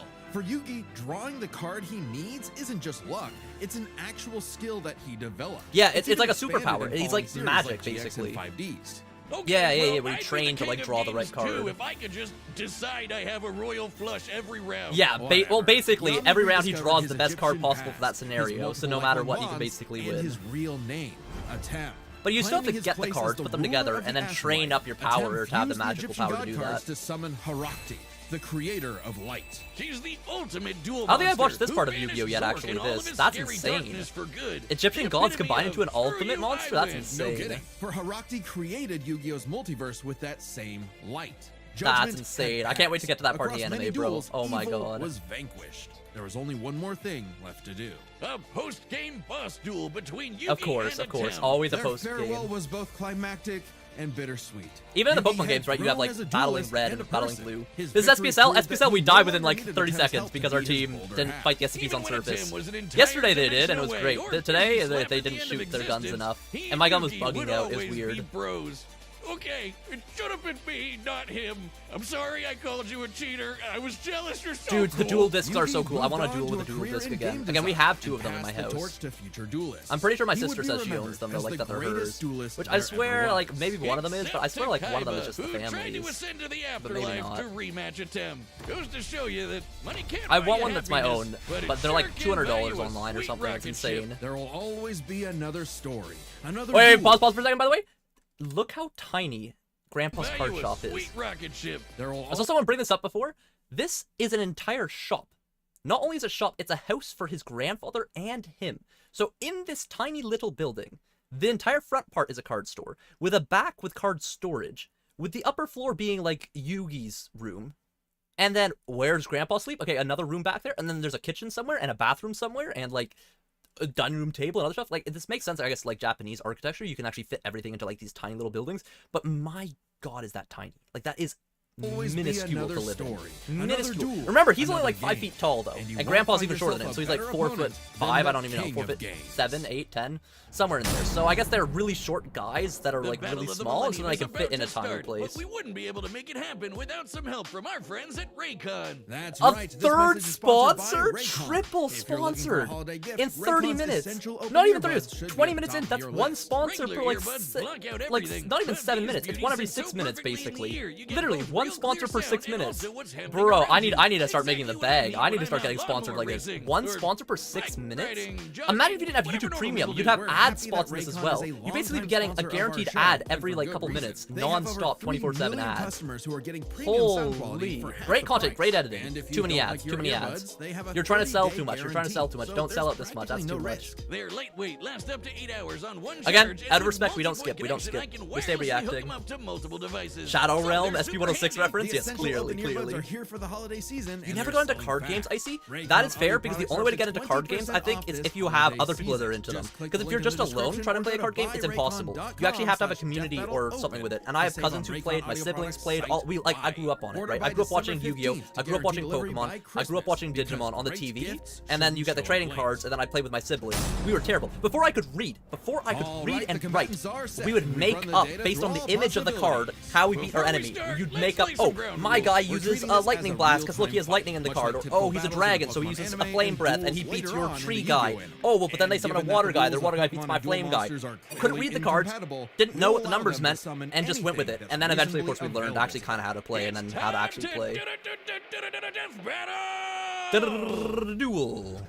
all. For Yugi, drawing the card he needs isn't just luck, it's an actual skill that he developed. Yeah, it's even like a expanded superpower. in He's following like series magic, GX and basically. 5Ds. Okay, Yeah, well, where you I'd be train to, king like, of draw the right games, card. too, if I could just decide I have a royal flush every round. Yeah, well, basically, Yami every round he rediscovered draws his the best card Egyptian possible for that past, his scenario, so no multiple matter icon what, he can bonds, basically and win. his real name, Atem. But you still have to Claiming his get the place as cards, the put them ruler together, of and the then Ash train Light, up your power Atem to have the fused magical Egyptian power to god do cards that. to summon Harakti, the creator of light. She's the ultimate dual I don't think I've watched monster this part of who Yu-Gi-Oh yet, banished actually, Zork and all this. of his That's scary insane. darkness for good. Egyptian The gods epitome combined into of an ultimate screw you, monster? I That's win. insane. No kidding, for Harakti created Yu-Gi-Oh's multiverse with that same light. That's Judgment insane. had I can't wait to get to that part of passed. the Across many anime, bro. duels, Oh my evil god. was vanquished. There was only one more thing left to do. A post-game boss duel between Yugi Of course, and Always a Their post farewell game. was both climactic and bittersweet. Even in the Yugi Pokemon had games, right, you have grown like as a battling duelist red and and a battling person. blue. His This is victory SPSL. proved that SPSL, we he died no within longer like needed 30 Atem's seconds help because to our beat his team older didn't half. fight the SCPs Even on when surface. Atem was an entire Yesterday they did, dimension and it was away, great. or Today getting slapped they at the didn't end of shoot their guns existence, enough, he and my gun was Yugi bugging would out. It was always be weird. bros. Okay, it should have been me, not him. I'm sorry I called you a cheater. I was jealous. You're so Dude, the cool. dual discs are so Yugi cool. I want moved to duel on with a to dual career disc in again. game Again, we design have two of and them in my passed the house. torch to future duelists. I'm pretty sure my He would sister be says she remembered owns them, though, as like the that they're greatest hers. duelist Which I there ever swear, like, was. maybe one of them is, but I swear, like, one of them is Kaiba, just the who tried to families. ascend to the But maybe afterlife not. to rematch Atem. Goes to show you that money can't I buy want you one that's my own, happiness, it but they're sure like can buy $200 you a online or sweet something. It's rocket ship. insane. There will always be another story. Another Wait, duel. pause for a second, by the way. Look how tiny Grandpa's Buy card you a shop is. sweet rocket ship. There will I saw someone bring this up before. This is an entire shop. Not only is it a shop, it's a house for his grandfather and him. So in this tiny little building, the entire front part is a card store, with a back with card storage, with the upper floor being like Yugi's room. And then where's Grandpa sleep? Okay, another room back there, and then there's a kitchen somewhere, and a bathroom somewhere, and like a dining room table and other stuff. Like, this makes sense, I guess, like Japanese architecture. You can actually fit everything into like these tiny little buildings. But my god, is that tiny. Like, that is always be minuscule another to live in. story, another Minuscule. duel, Remember, he's only another like 5 game. feet tall though, And you and won't Grandpa's find even shorter than him, yourself so a he's like better 4'5". opponent I than don't even know, the 4 king foot of games. 7, 8, 10, somewhere in there. So I guess they're really short guys that are The like Battle really of the small, and so Millennium then I is can fit about in a to tiny start, place. But we wouldn't be able to make it happen without some help from our friends at Raycon. That's A right. This third message is sponsored by sponsor, Raycon. triple If you're looking for a sponsored holiday gift, in 30 Raycon's minutes. essential open Not even 30 earbuds minutes. should be 20 at the minutes top in. of That's your one list. sponsor Regular per like earbuds block out like everything. not even But 7 these minutes. It's beauties one every sit so 6 minutes perfectly in the basically. ear. You get Literally both one real sponsor clear per 6 sound and minutes. also what's happening Bro, around I need you. to start making the Exactly bag. what I need to I'm start at getting sponsored lawnmower like this. racing, One or sponsor per 6 bike minutes. riding, Imagine if you didn't have whatever YouTube normal Premium. people You'd do. have We're ad happy spots that in this as Raycon well. is a You'd basically be longtime getting a sponsor of our guaranteed show, ad and every for like good couple reason. minutes, They have over non-stop, 3 24/7 million ads. customers who are getting premium sound quality Holy, for half great the content, price. great editing. And if you Too many don't ads, like too your many earbuds, ads. they have a You're trying to sell 30-day too much. You're trying to sell too much. guarantee. Don't So sell there's out this much. That's practically too no much. risk. They're lightweight, last up to 8 hours on one Again, charge, and out of with respect, we don't multi-point skip, we don't connection, skip. I can We stay wirelessly hook reacting. them up to multiple devices. Shadow So Realm, they're SP-106 super reference? The Yes, essential clearly, open earbuds clearly. are here for the holiday season. You and never they're got into selling card fast. games, Icy? Raycon That is other fair, because the products only are way to up get into card games, 20% I think, off is this if you have holiday other people that are season. into them. Just click Because the if you're link in just the alone description trying to or play a go card to game, it's impossible. You actually have to have a community or something with it. And I have cousins who played, my siblings played, I grew up on it, right? I grew up watching Yu-Gi-Oh! I grew up watching Pokemon, I grew up watching Digimon on the TV, and then you get the trading cards, and then I played with my siblings. We were terrible. Before I could read and write, we would make up, based on the image of the card, how we beat our enemy. You'd make up, oh, my guy uses a lightning blast, because look, he has lightning in the card. Or, oh, he's a dragon, so he uses a flame breath, and he beats your tree guy. Oh, well, but then they summon a water guy, their water guy beats my flame guy. Couldn't read the cards, didn't know what the numbers meant, and just went with it. And then eventually, of course, we learned actually kind of how to play, and then how to actually play. Duel.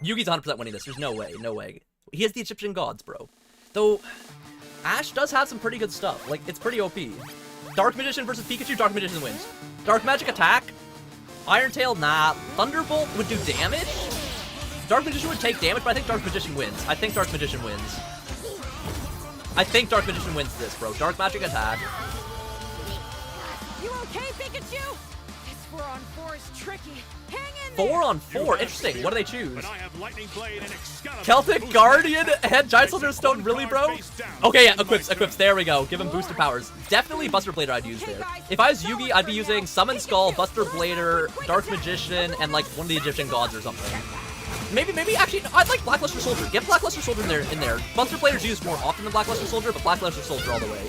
Yugi's 100% winning this. There's no way, no way. He has the Egyptian gods, bro. Though, Ash does have some pretty good stuff. Like, it's pretty OP. Dark Magician versus Pikachu, Dark Magician wins. Dark Magic attack? Iron Tail, nah. Thunderbolt would do damage? Dark Magician would take damage, but I think Dark Magician wins. I think Dark Magician wins. I think Dark Magician wins this, bro. Dark Magic attack. You okay, Pikachu? This 4-on-4 is tricky. Hang in 4 there. on 4. Interesting. What do they choose? But I have Lightning Blade and Excalibur. Celtic Guardian head Giant Soldier Stone, really, bro? Okay, yeah, equips. There we go. Give him boosted powers. Definitely Buster Blader I'd use there. If I was Yugi, I'd be using Summon Skull, Buster Blader, Dark Magician, and like one of the Egyptian gods or something. Maybe actually, I'd like Blackluster Soldier. Get Blackluster Soldier in there. Buster Blader's used more often than Blackluster Soldier, but Blackluster Soldier all the way.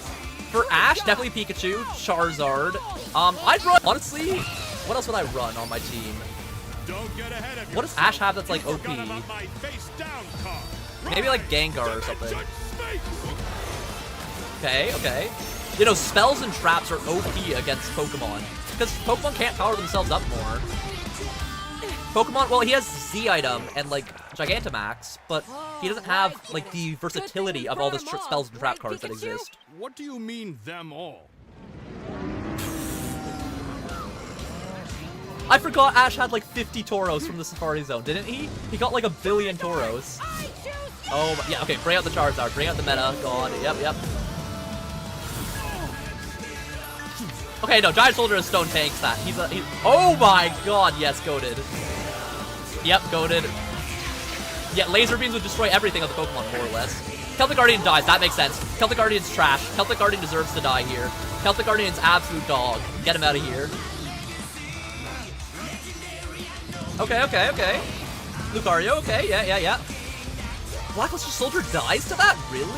For Ash, definitely Pikachu, Charizard. I'd run, honestly, what else would I run on my team? Don't get ahead of What does Ash have that's like OP? Forgot about my face down card. Maybe like Gengar or something. Judge Snake. Okay, okay. You know, spells and traps are OP against Pokemon. Because Pokemon can't power themselves up more. Pokemon, well, he has Z item and, like, Gigantamax, but he doesn't have, like, the versatility of all the spells and trap cards that exist. What do you mean, them all? I forgot Ash had, like, 50 Tauros from the Safari Zone, didn't he? He got, like, 1 billion Tauros. Oh, yeah, okay, bring out the Charizard, bring out the meta, God, yep. Okay, no, Giant Soldier is Stone tanks that. He's oh my god, yes, goated. Yep, goated. Yeah, laser beams would destroy everything of the Pokemon, more or less. Celtic Guardian dies, that makes sense. Celtic Guardian's trash. Celtic Guardian deserves to die here. Celtic Guardian's absolute dog. Get him out of here. Okay. Lucario, okay, yeah. Blackluster Soldier dies to that? Really?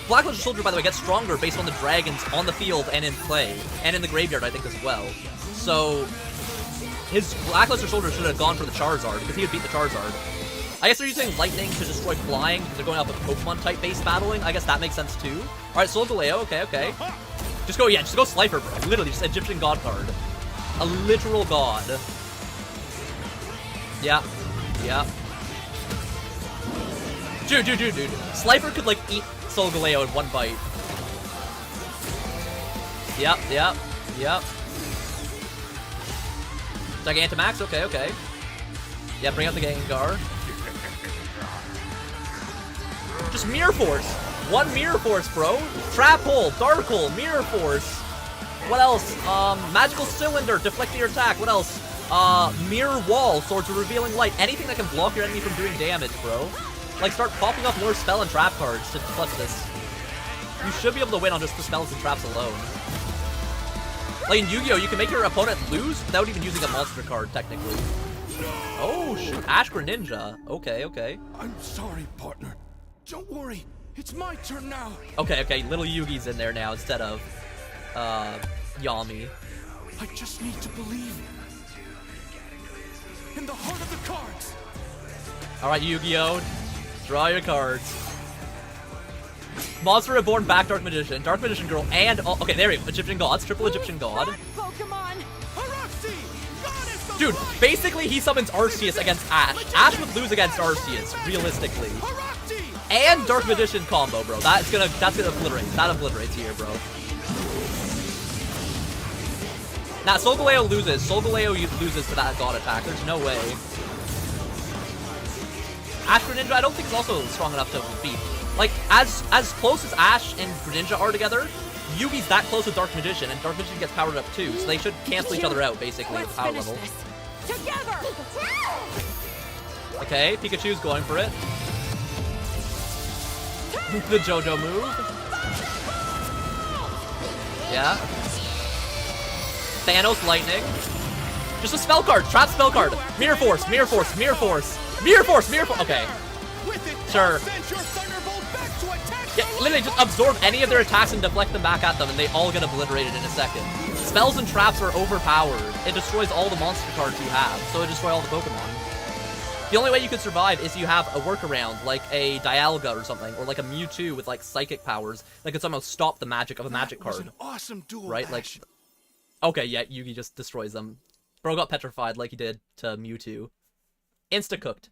Blackluster Soldier, by the way, gets stronger based on the dragons on the field and in play. And in the graveyard, I think, as well. So, his Blackluster Soldier should have gone for the Charizard, because he would beat the Charizard. I guess they're using Lightning to destroy Flying, because they're going off of Pokemon-type base battling. I guess that makes sense, too. Alright, Solgaleo, okay. Just go Slifer, bro. Literally, just Egyptian God card. A literal god. Yeah. Dude. Slifer could, like, eat Solgaleo in one bite. Yep. Gigantamax, okay. Yeah, bring out the Gengar. Just Mirror Force. One Mirror Force, bro. Trap Hole, Dark Hole, Mirror Force. What else? Magical Cylinder, deflecting your attack. What else? Mirror Wall, Swords of Revealing Light. Anything that can block your enemy from doing damage, bro. Like, start popping up more spell and trap cards to deflect this. You should be able to win on just the spells and traps alone. Like in Yu-Gi-Oh, you can make your opponent lose without even using a monster card, technically. Oh, shoot. Ash Greninja. Okay. I'm sorry, partner. Don't worry. It's my turn now. Okay. Little Yugi's in there now instead of, Yami. I just need to believe in the heart of the cards. Alright, Yu-Gi-Oh! Draw your cards. Monster Reborn, back Dark Magician, Dark Magician Girl, and... Oh, okay, there we go. Egyptian Gods, triple Egyptian God. Pokemon. Dude, basically he summons Arceus against Ash. Ash would lose against Arceus, realistically. And Dark Magician combo, bro. That's gonna obliterate. That obliterates here, bro. Now, Solgaleo loses. Solgaleo loses to that God attack. There's no way. Ash Greninja, I don't think is also strong enough to beat. Like, as close as Ash and Greninja are together, Yugi's that close with Dark Magician, and Dark Magician gets powered up too, so they should cancel each other out, basically, at the power level. Together. Okay, Pikachu's going for it. The JoJo move. Yeah. Thanos Lightning. Just a spell card, trap spell card. Mirror Force. Okay. Sure. Yeah, literally just absorb any of their attacks and deflect them back at them, and they all get obliterated in a second. Spells and traps are overpowered. It destroys all the monster cards you have, so it destroys all the Pokemon. The only way you could survive is you have a workaround, like a Dialga or something, or like a Mewtwo with like psychic powers that could somehow stop the magic of a magic card. An awesome duel, right? Like, okay, yeah, Yugi just destroys them. Bro got petrified like he did to Mewtwo. Insta-cooked.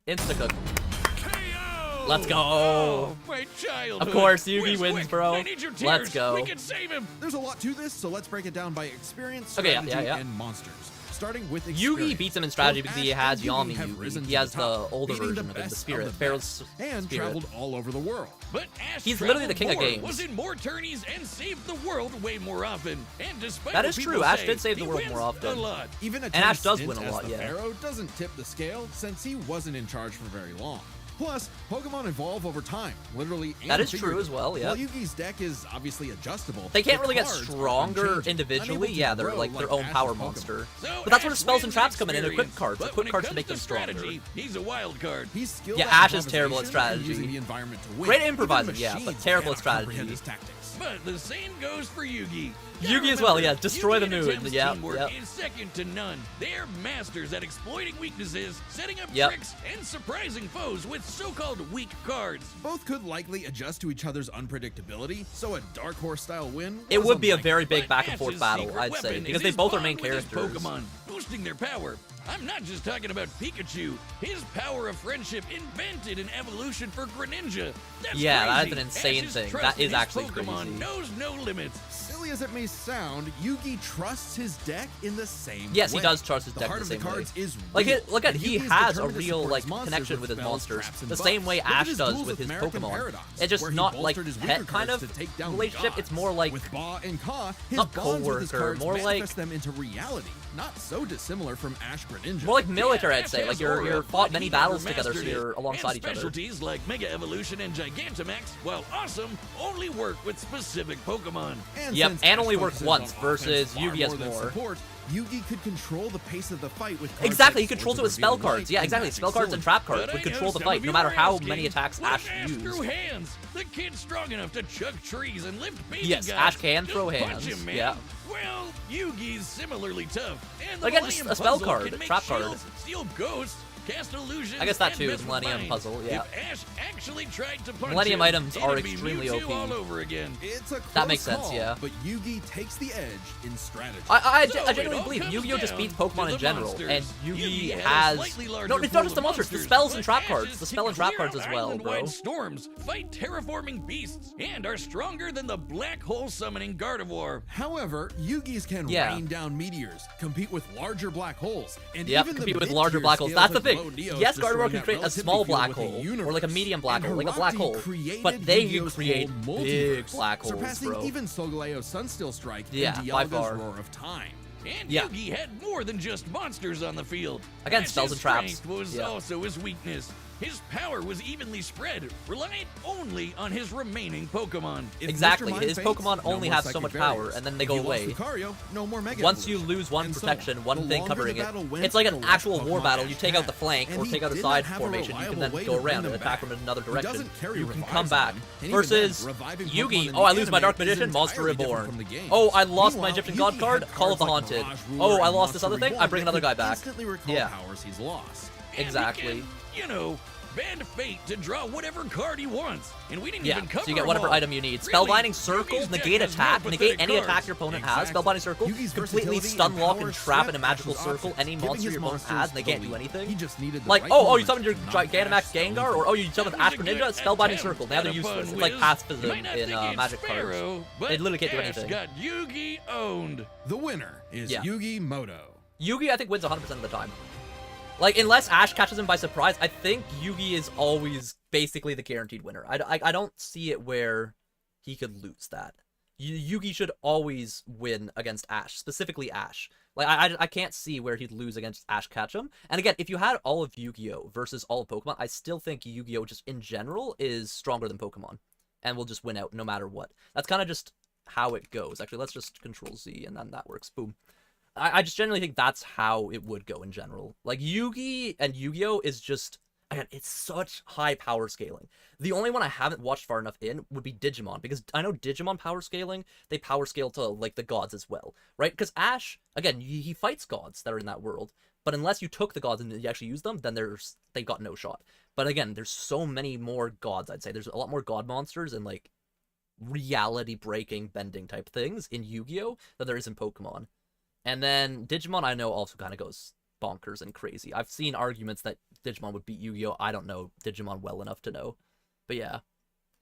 Let's go. Oh, my childhood. Of course, Yugi Whiz, wins, quick, bro. I need your tears. Let's go. We can save him. There's a lot to this, so let's break it down by experience, Okay, strategy, yeah. and monsters. Starting with Yugi experience. beats him in strategy Both because he Ash has and Yami have risen Yugi. to He has the top, older beating version of him, the best Spirit. of the Pharaoh's and Spirit. traveled all over the world. But Ash He's literally the king of traveled games. more, was in more tourneys and saved the world way more often. And despite That what is people true. Ash say, did save the he world wins more often. a lot. Even a And Ash does stint win a as lot, the yeah. Pharaoh doesn't tip the scale since he wasn't in charge for very long. Plus, Pokemon evolve over time, literally and That is true figuratively. as well, yeah. While Yugi's deck is obviously adjustable, They can't the really get cards are stronger unchangeable, individually. unable to Yeah, they're grow like their own Ash's power Pokemon. monster. So But that's where Ash spells and wins traps come in. They're quick experience, cards. They're but quick when it cards to comes make them stronger. strategy, he's a wild card. He's skilled Yeah, at Ash is terrible at improvisation and strategy. using the environment to win. Great at Even improvising, yeah, machines but terrible at cannot comprehend strategy. his tactics. But the same goes for Yugi. Yugi as well, yeah. Destroy the Yugi and moon. Tim's Yeah, teamwork yeah. is second to none. They're masters at exploiting weaknesses, setting up Yep. tricks, and surprising foes with so-called weak cards. Both could likely adjust to each other's unpredictability, so a Dark Horse-style win It was would be a unlikely. very big But back and forth Ash's battle, secret I'd say, weapon because is they his both are bond main with his characters. Pokemon, boosting their power. I'm not just talking about Pikachu. His power of friendship invented an evolution for Greninja. That's Yeah, that's crazy. an insane Ash's thing. trust That in is his actually Pokemon crazy. knows no limits. Silly as it may sound, Yugi trusts his deck in the same Yes, way. he does trust his The deck heart in of the the same way. cards is Like, real, look at, and he Yugi is has a determined to real, support like, his monsters connection with his spells, monsters. traps, and The buffs. same way Look at Ash his does duels with his American Pokemon. Paradox, It's just where he not, like, bolstered his pet weaker kind cards of to take down relationship. gods. It's more like, With Ba and Ka, his not bonds with his co-worker, cards more like- manifest them into reality. Not so dissimilar from Ash Greninja. more like military, I'd Ash say. has Like, you're aura, fought but many he never battles together, so mastered it. you're alongside And each other. specialties like Mega Evolution and Gigantamax, while awesome, only work with specific Pokemon. Yep, since and Ash only works focuses once on versus offense far Yugi has more than more. Support, Yugi could control the pace of the fight with cards Exactly, he like controls it Swords with of spell Revealing cards. Light Yeah, and exactly. Magic Spell cards and Cylinder. trap cards But would I know control the some fight, of no you matter are how asking, many attacks will Ash Ash throw used. hands? The kid's strong enough to chuck trees and lift baby Yes, guys. Ash can Just throw punch hands, him, man. yeah. Well, Yugi's similarly tough. And the Again, just Millennium a spell Puzzle card, can make trap card. shields, steal ghosts, cast illusions, I guess that and too, mess with Millennium minds. Puzzle, yeah. If Ash actually tried to punch Millennium him, items are it'd be extremely Mewtwo OP. all over again. It's a That makes close sense, call, yeah. But Yugi takes the edge in strategy. I So genuinely it all believe comes Yu-Gi-Oh! just down beats to Pokemon the in general, monsters. and Yugi has has... a slightly larger No, it's not pool just the of monsters, the monsters, spells and but trap cards. Ashes The can spell and trap clear cards out as well, island-wide bro. storms, fight terraforming beasts, and are stronger than the black hole summoning Gardevoir. However, Yugi's can Yeah. rain down meteors, compete with larger black holes, and Yep, even compete the with larger mid-tier black holes. scales That's the like thing. Low Neos Yes, destroying Gardevoir can that create a relativity small field black with a hole, or universe. like a medium black And hole, like a black Hiragdi hole. created But they can Yu-Gi-Oh's create whole big multiverse, black holes, surpassing bro. even Solgaleo's Sunsteel Strike Yeah, and by Dialga's far. Roar of Time. And Yeah. Yugi had more than just monsters on the field. Again, Ash's spells and traps. strength was Yeah. also his weakness. His power was evenly spread, reliant only on his remaining Pokemon. If Exactly, Mr. Mind his fades, Pokemon no only more have so psychic much barriers. power, and then they If go you lost away. Lucario, no more Mega Once you Evolution. lose one And so protection, on. one The thing longer covering the it, battle went, it's like the an less actual war Pokemon battle. Ash You take out had. the flank And or he take out a did side not have a formation. You can reliable then way go to bring around them and attack back. from another He direction. doesn't carry You can Revive come back. Summon, and even Versus then, reviving Pokemon Yugi. in Oh, I lose my anime Dark is Magician, Monster entirely different Reborn. from the game. Oh, I lost my Meanwhile, Egyptian Yugi God had card, Call of the cards like Haunted. Mirage Oh, Ruler I and lost this Monster other thing, I Reborn bring that another could guy back. instantly recall Yeah. powers he's lost. And he Exactly. can, bend fate to draw whatever card he wants. And we didn't Yeah, even cover so you get them whatever all. item you need. Really, Spellbinding Circle, Yugi's negate deck has no attack, negate pathetic any attack cards. your opponent has. Exactly. Spellbinding Circle, Yugi's completely versatility stun and lock power and trap in a swept magical Ash's circle options, any giving monster his your opponent monsters has, and they the can't do lead. anything. He just needed the Like, right oh, you moment summoned your to knock Gigantamax Ash Gengar, over. or oh, you summoned That Ash was a Greninja, good Spellbinding attempt Circle. Now at they're a useless. fun It's like whiz. pacifism You might not in think it's Magic cards. Pharaoh, but They literally can't do Ash anything. got Yugi owned. The winner is Yeah. Yugi Moto. Yugi, I think, wins 100% of the time. Like, unless Ash catches him by surprise, I think Yugi is always basically the guaranteed winner. I don't see it where he could lose that. Yugi should always win against Ash, specifically Ash. Like, I can't see where he'd lose against Ash Ketchum. And again, if you had all of Yu-Gi-Oh! Versus all of Pokemon, I still think Yu-Gi-Oh! Just in general is stronger than Pokemon. And will just win out no matter what. That's kind of just how it goes. Actually, let's just Control Z and then that works. Boom. I just generally think that's how it would go in general. Like, Yugi and Yu-Gi-Oh! Is just... Again, it's such high power scaling. The only one I haven't watched far enough in would be Digimon, because I know Digimon power scaling, they power scale to, like, the gods as well, right? Because Ash, again, he fights gods that are in that world, but unless you took the gods and you actually use them, then they've got no shot. But again, there's so many more gods, I'd say. There's a lot more god monsters and, like, reality-breaking, bending type things in Yu-Gi-Oh! Than there is in Pokemon. And then Digimon, I know, also kind of goes bonkers and crazy. I've seen arguments that Digimon would beat Yu-Gi-Oh! I don't know Digimon well enough to know. But yeah.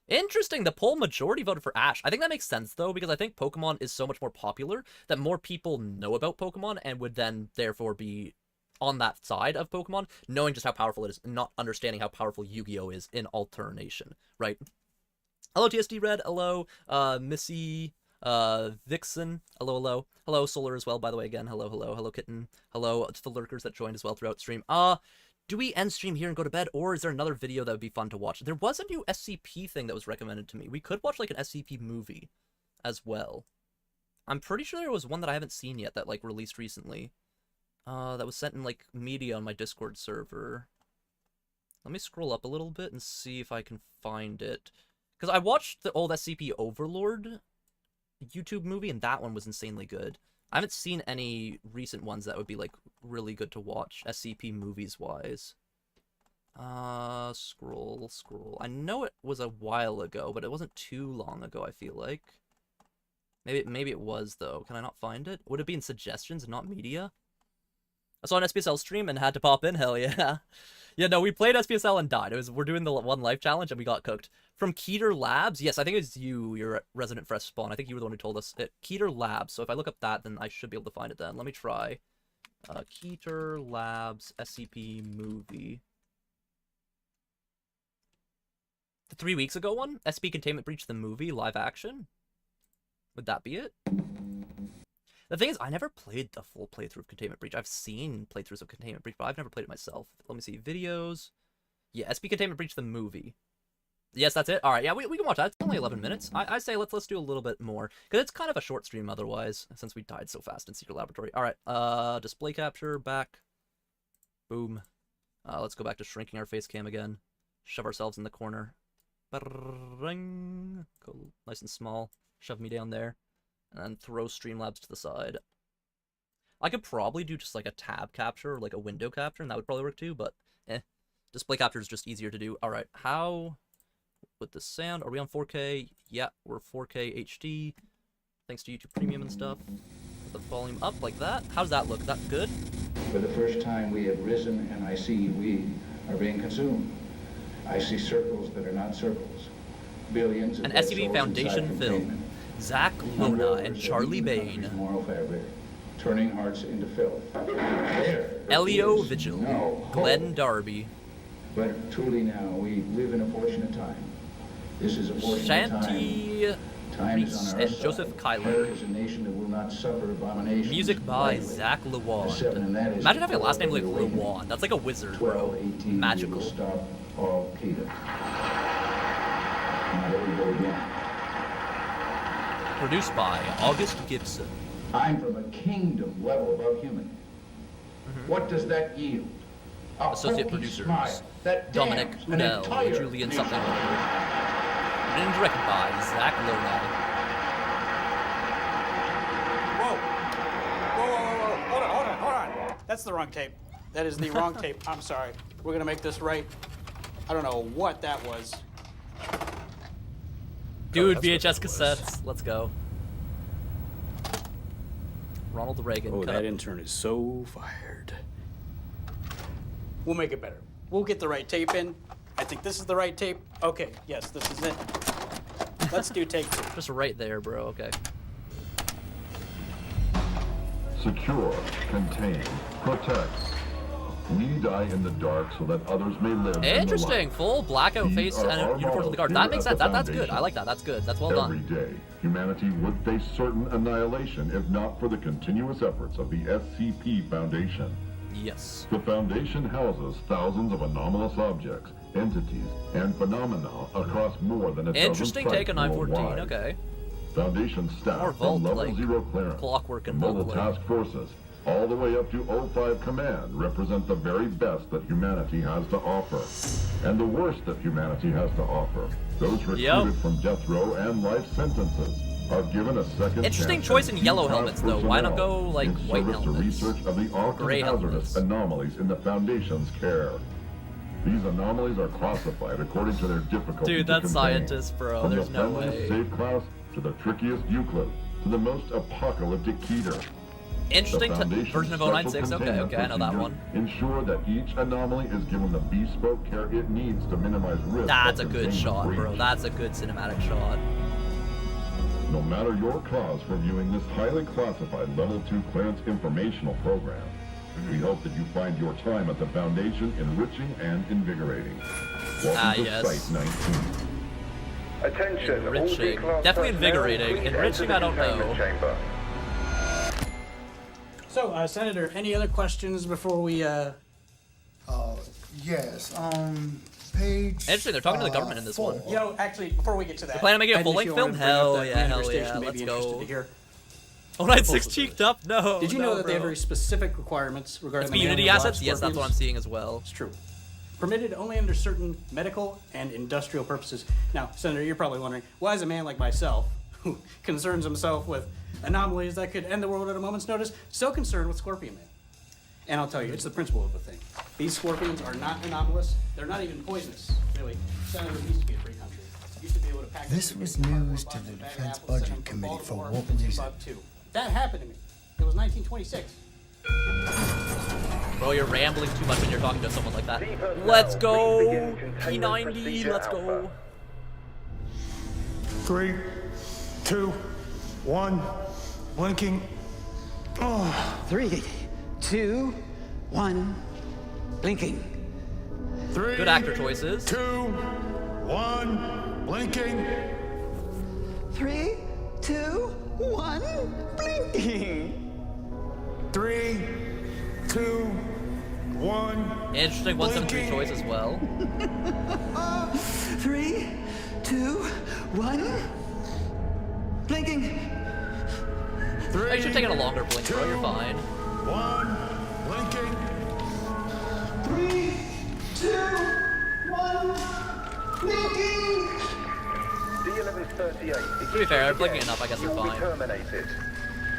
Interesting, the poll majority voted for Ash. I think that makes sense, though, because I think Pokemon is so much more popular that more people know about Pokemon and would then, therefore, be on that side of Pokemon, knowing just how powerful it is, and not understanding how powerful Yu-Gi-Oh! Is in alternation, right? Hello, TSD Red. Hello, Missy... Vixen, hello, Solar as well, by the way, again, hello, Kitten, hello to the lurkers that joined as well throughout stream. Do we end stream here and go to bed, or is there another video that would be fun to watch? There was a new SCP thing that was recommended to me. We could watch, like, an SCP movie as well. I'm pretty sure there was one that I haven't seen yet that, like, released recently. That was sent in, like, media on my Discord server. Let me scroll up a little bit and see if I can find it. Because I watched the old SCP Overlord YouTube movie, and that one was insanely good. I haven't seen any recent ones that would be like really good to watch SCP movies wise. Scroll. I know it was a while ago, but it wasn't too long ago, I feel like. Maybe it was though. Can I not find it? Would it be in suggestions and not media? I saw an SPSL stream and had to pop in. Hell yeah. Yeah, no, we played SPSL and died. We're doing the One Life challenge and we got cooked. From Keter Labs? Yes, I think it's you, your resident fresh spawn. I think you were the one who told us it. Keter Labs. So if I look up that, then I should be able to find it then. Let me try. Keter Labs SCP movie. The 3 weeks ago one? SCP Containment Breach the movie, live action? Would that be it? The thing is, I never played the full playthrough of Containment Breach. I've seen playthroughs of Containment Breach, but I've never played it myself. Let me see. Videos. Yeah, SCP Containment Breach the movie. Yes, that's it? Alright, yeah, we can watch that. It's only 11 minutes. I say let's do a little bit more. Because it's kind of a short stream otherwise, since we died so fast in Secret Laboratory. Alright, display capture, back. Boom. Let's go back to shrinking our face cam again. Shove ourselves in the corner. Ba-ring. Go nice and small. Shove me down there. And then throw Streamlabs to the side. I could probably do just like a tab capture or like a window capture, and that would probably work too, but display capture is just easier to do. Alright, how with the sound? Are we on 4K? Yeah, we're 4K HD. Thanks to YouTube Premium and stuff. Put the volume up like that. How does that look? Is that good? For the first time we have risen, and I see we are being consumed. I see circles that are not circles. Billions of an dead SCP souls Foundation inside film. containment. Zach Lona and Charlie Bain. Moral fabric, turning hearts into filth. There. Elio Vigil. No Glenn hope. Darby. But truly now, we live in a fortunate time. This is a fortunate Shanty time. Time is on our and side. Joseph Kyler. America is a nation that will not suffer abominations. Music by lightly. Zach The Lewand. seven, and that is Imagine having a last name like Lewand. Lewand. That's like a wizard, 12, bro. 18, Magical. we will stop all chaos. Now there we go again. Produced by August Gibson. I'm from a kingdom level above human. What does that yield? A Associate hokey producers smile that Dominic damns an Udell, entire Julian nation. something. Written and directed by Zach Lona. Whoa. Hold on. That's the wrong tape. That is the wrong tape. I'm sorry. We're gonna make this right. I don't know what that was. Dude, VHS cassettes. Let's go. Ronald Reagan. Oh, cut that up. intern is so fired. We'll make it better. We'll get the right tape in. I think this is the right tape. Okay, yes, this is it. Let's do take 2. Just right there, bro. Okay. Secure, contain, protect. We die in the dark so that others may live in the light. Interesting. Full blackout face These are and our uniforms of the guard. models That makes here sense. at the That's good. Foundation. I like that. That's good. That's well Every done. day, humanity would face certain annihilation if not for the continuous efforts of the SCP Foundation. Yes. The Foundation houses thousands of anomalous objects, entities, and phenomena across more than a dozen Interesting sites take on 914. worldwide. Okay. Foundation More staff vault, from level like 0 clearance, clockwork and mobile vault, task forces, all the way up to O5 command represent the very best that humanity has to offer. And the worst that humanity has to offer. Those recruited from death row and life sentences are given a second Interesting chance choice at in yellow key helmets, task though. Why not personnel go, like, in white service to helmets? research of the often Gray hazardous helmets. anomalies in the Foundation's care. These anomalies are classified according to their difficulty Dude, to that's contain. scientist, bro. From There's the no friendliest way. safe class to the trickiest Euclid to the most apocalyptic Keter. Interesting The Foundation's version of special 096. Okay, containment I know that procedures one. Ensure that each anomaly is given the bespoke care it needs to minimize risk. That's a of good containment shot, breach. bro. That's a good cinematic shot. No matter your cause for viewing this highly classified Level 2 clearance informational program, we hope that you find your time at the Foundation enriching and invigorating. Welcome to yes. Site 19. Attention, all Enriching. D-class Definitely personnel, invigorating. please Enriching, enter I the don't know. containment chamber. So, Senator, any other questions before we, Yes, page. Interesting, they're talking to the government in this one. You know, actually, before we get to that, They're planning on making a I think full-length you film? wanted to bring up Hell that yeah, Commander hell Station yeah, may let's be go. interested to hear. 096 cheeked up? No. Did you no, know that they have bro. very specific requirements regarding SP the Unity handling of assets? live Yes, that's what I'm scorpions? seeing as well. It's true. Permitted only under certain medical and industrial purposes. Now, Senator, you're probably wondering, why is a man like myself who concerns himself with anomalies that could end the world at a moment's notice, so concerned with Scorpion Man. And I'll tell you, it's the principle of the thing. These scorpions are not anomalous. They're not even poisonous, really. Senator used to be a free country. Used to be able to pack This was news to the Defense Budget Committee for what reason? That happened to me. It was 1926. Bro, you're rambling too much when you're talking to someone like that. Let's go! P90, let's go! 3, 2, 1. Blinking. Oh. 3, 2, 1. Blinking. 3. Good actor choices. 2, 1. Blinking. 3, 2, 1. Blinking. 3, 2, 1. Interesting 173 choice as well. 3, 2, 1. Blinking. 3, You should take it a longer blink, bro. You're fine. 1. Blinking. 3, 2, 1. Blinking. To be fair, blinking enough, I guess you're fine.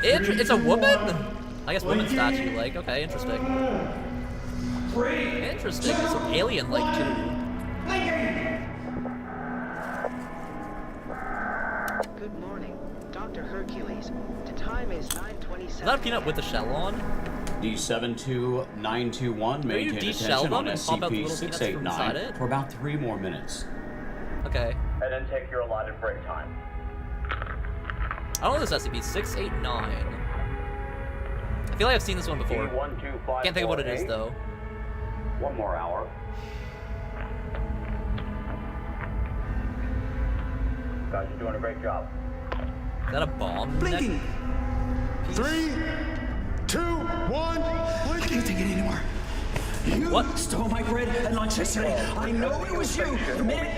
It's a woman? I guess woman statue, like, okay, interesting. Interesting, it's alien-like too. Good morning, Dr. Hercules. The time is 9:27. Is that a peanut with the shell on? D72921, maintain attention on SCP-689 for about 3 more minutes. Okay. And then take your allotted break time. I don't know this SCP-689. I feel like I've seen this one before. Can't think of what it is though. 1 more hour. Guys, you're doing a great job. Is that a bomb? Blinking. 3, 2, 1. I can't take it anymore. You stole my bread at lunch yesterday. I know it was you. The minute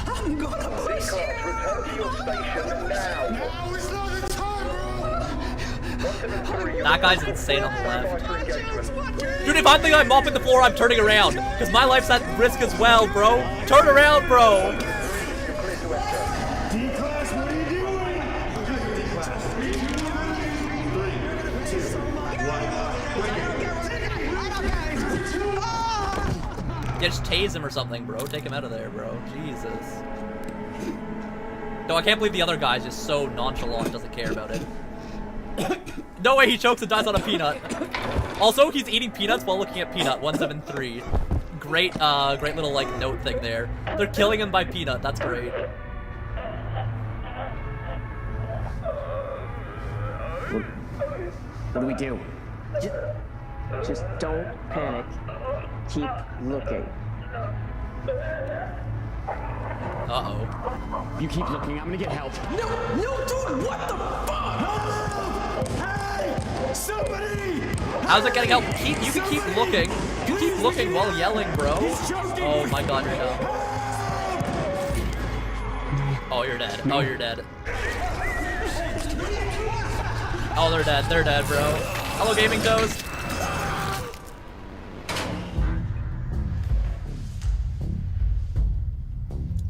I'm gonna push you. Return to your station now. Now is not the time, bro. That guy's insane on the left. Dude, if I think I'm mopping the floor, I'm turning around. Because my life's at risk as well, bro. Turn around, bro. D-Class, what are you doing? Yeah, just tase him or something, bro. Take him out of there, bro. Jesus. No, I can't believe the other guy's just so nonchalant, doesn't care about it. No way he chokes and dies on a peanut. Also, he's eating peanuts while looking at Peanut 173. Great, great little, like, note thing there. They're killing him by Peanut. That's great. What do we do? Just don't panic. Keep looking. Uh-oh. You keep looking, I'm gonna get help. No, dude, what the fuck? Hey, somebody! How's it getting help? You can keep looking. You keep looking while yelling, bro. Oh my god, you're down. Oh, you're dead. Oh, you're dead. Oh, they're dead. They're dead, bro. Hello, Gaming Toast.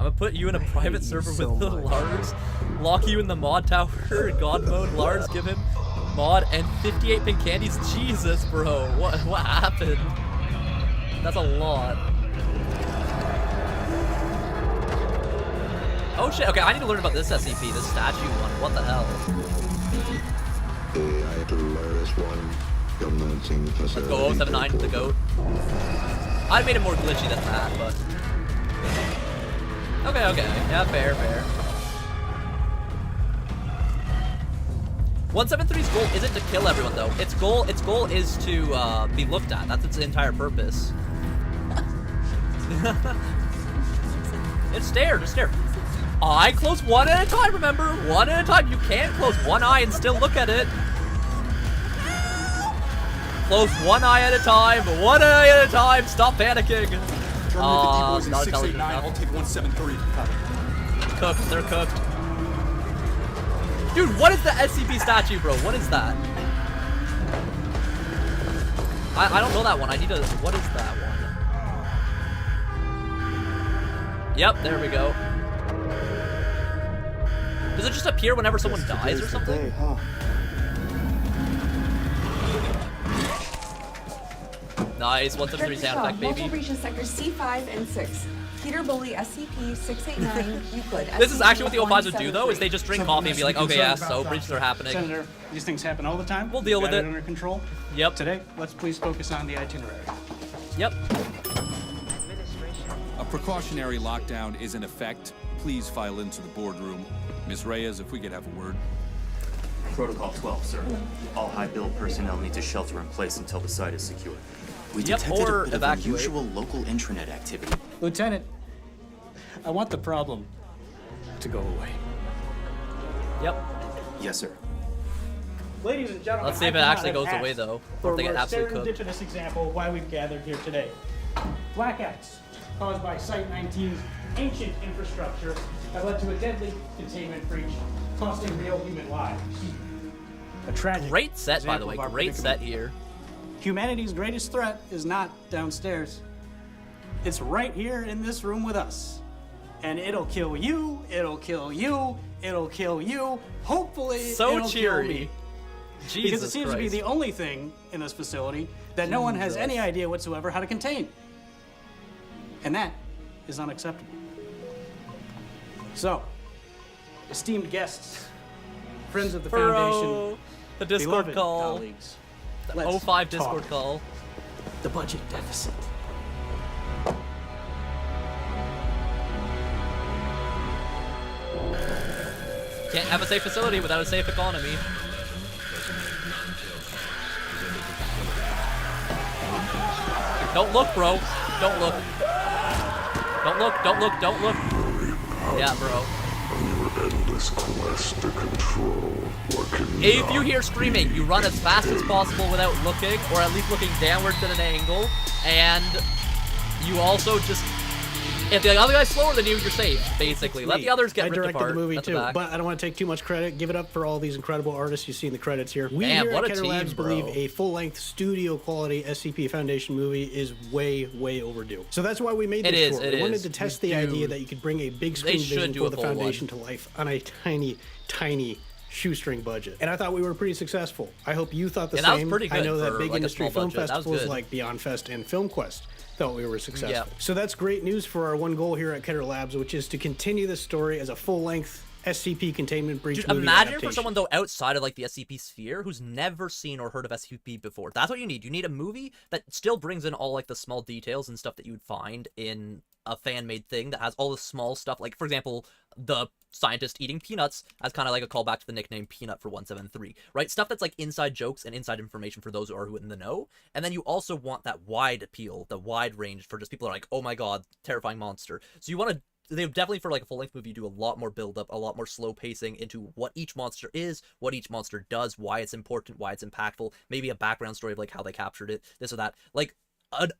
I'm gonna put you in a private server with the Lars, lock you in the mod tower, God mode, Lars, give him mod, and 58 pink candies. Jesus, bro. What happened? That's a lot. Oh shit, okay, I need to learn about this SCP, this statue one. What the hell? Let's go 079, the goat. I'd made it more glitchy than that, but... Okay, yeah, fair. 173's goal isn't to kill everyone though. Its goal is to be looked at. That's its entire purpose. Just stare. Eye close one at a time, remember? One at a time. You can't close one eye and still look at it. Close one eye at a time. One eye at a time. Stop panicking. Not intelligent enough. I'll take 173. Cooked. They're cooked. Dude, what is the SCP statue, bro? What is that? I don't know that one. I need to... What is that one? Yep, there we go. Does it just appear whenever someone dies or something? Nice, 173 sound effect, baby. Multiple breaches sectors C5 and 6. Peter Bully, SCP-689, Euclid. This is actually what the O5s would do, though, is they just drink coffee and be like, okay, yeah, so breaches are happening. Senator, these things happen all the time. We'll deal with it. Under control. Yep. Today, let's please focus on the itinerary. Yep. A precautionary lockdown is in effect. Please file into the boardroom. Ms. Reyes, if we could have a word. Protocol 12, sir. All high-build personnel need to shelter in place until the site is secure. We detected a bit of unusual local intranet activity. Lieutenant, I want the problem to go away. Yep. Yes, sir. Ladies and gentlemen, let's see if it actually goes away, though, or if they get absolutely cooked. Serendipitous example of why we've gathered here today. Blackouts caused by Site-19's ancient infrastructure have led to a deadly containment breach, costing real human lives. A tragic great set, by the way. Great set here. Humanity's greatest threat is not downstairs. It's right here in this room with us. And it'll kill you, it'll kill you, it'll kill you. Hopefully, it'll kill me. Jesus because it seems Christ. to be the only thing in this facility that no one has any idea whatsoever how to contain. And that is unacceptable. So, esteemed guests, friends of the Foundation, the Discord call, colleagues, the O5 Discord call, the budget deficit. Can't have a safe facility without a safe economy. Don't look, bro. Don't look. Don't look, don't look, don't look. Yeah, bro. Endless quest to control what can if you hear screaming, you run as fast as possible without looking, or at least looking downwards at an angle, and you also just... If the other guy's slower than you, you're safe, basically. Let the others get ripped apart. I directed the movie, at the too, back. but I don't want to take too much credit. Give it up for all these incredible artists you see in the credits here. We Man, here what at a Kenner team, Labs bro. believe a full-length, studio-quality SCP Foundation movie is way, way overdue. So that's why we made this short. We wanted to test the idea that you could bring a big screen vision for the Foundation to life on a tiny, tiny shoestring budget. And I thought we were pretty successful. I hope you thought the same. That was pretty good. I know that for, big like, industry film budget. festivals like Beyond Fest and Film Quest thought we were successful. Yep. So that's great news for our one goal here at Kenner Labs, which is to continue this story as a full-length SCP containment breach movie imagine adaptation. for someone, though, outside of, like, the SCP sphere who's never seen or heard of SCP before. That's what you need. You need a movie that still brings in all, like, the small details and stuff that you would find in a fan-made thing that has all the small stuff. Like, for example, the scientist eating peanuts as kind of like a callback to the nickname Peanut for 173, right? Stuff that's like inside jokes and inside information for those who are in the know. And then you also want that wide appeal, the wide range for just people who are like, oh my god, terrifying monster. So you want to, they definitely, for like a full-length movie, do a lot more build-up, a lot more slow pacing into what each monster is, what each monster does, why it's important, why it's impactful, maybe a background story of like how they captured it, this or that. Like,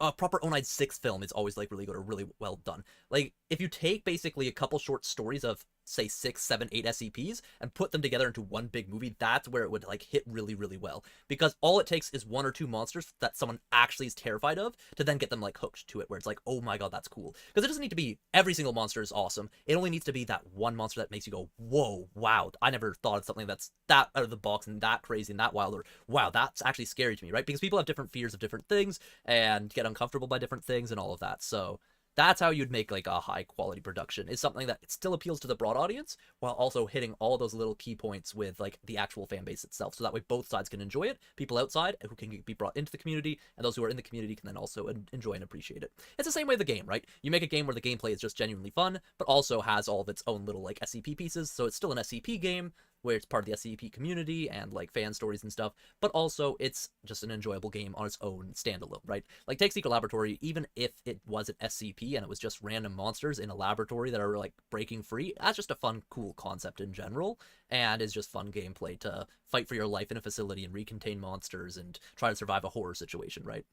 a proper Onide 6 film is always like really good or really well done. Like, if you take basically a couple short stories of say 6, 7, 8 SCPs and put them together into one big movie, that's where it would like hit really, really well. Because all it takes is 1 or 2 monsters that someone actually is terrified of to then get them like hooked to it, where it's like, oh my god, that's cool. Because it doesn't need to be every single monster is awesome. It only needs to be that one monster that makes you go, whoa, wow, I never thought of something that's that out of the box and that crazy and that wild, or wow, that's actually scary to me, right? Because people have different fears of different things and get uncomfortable by different things and all of that. So that's how you'd make like a high quality production, is something that it still appeals to the broad audience while also hitting all those little key points with like the actual fan base itself. So that way both sides can enjoy it, people outside who can be brought into the community, and those who are in the community can then also enjoy and appreciate it. It's the same way with the game, right? You make a game where the gameplay is just genuinely fun, but also has all of its own little like SCP pieces. So it's still an SCP game where it's part of the SCP community and like fan stories and stuff, but also it's just an enjoyable game on its own standalone, right? Like take Secret Laboratory, even if it was an SCP and it was just random monsters in a laboratory that are like breaking free, that's just a fun, cool concept in general, and is just fun gameplay to fight for your life in a facility and recontain monsters and try to survive a horror situation, right?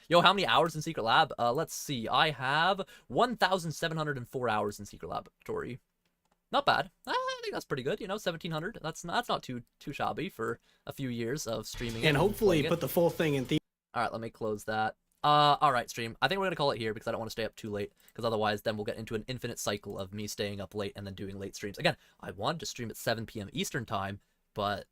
Yo, how many hours in Secret Lab? Let's see, I have 1,704 hours in Secret Laboratory. Not bad. I think that's pretty good. You know, 1,700. That's not too shabby for a few years of streaming. And hopefully put the full thing in theater. All right, let me close that. Alright, stream. I think we're gonna call it here because I don't want to stay up too late, because otherwise then we'll get into an infinite cycle of me staying up late and then doing late streams. Again, I wanted to stream at 7 p.m. Eastern time, but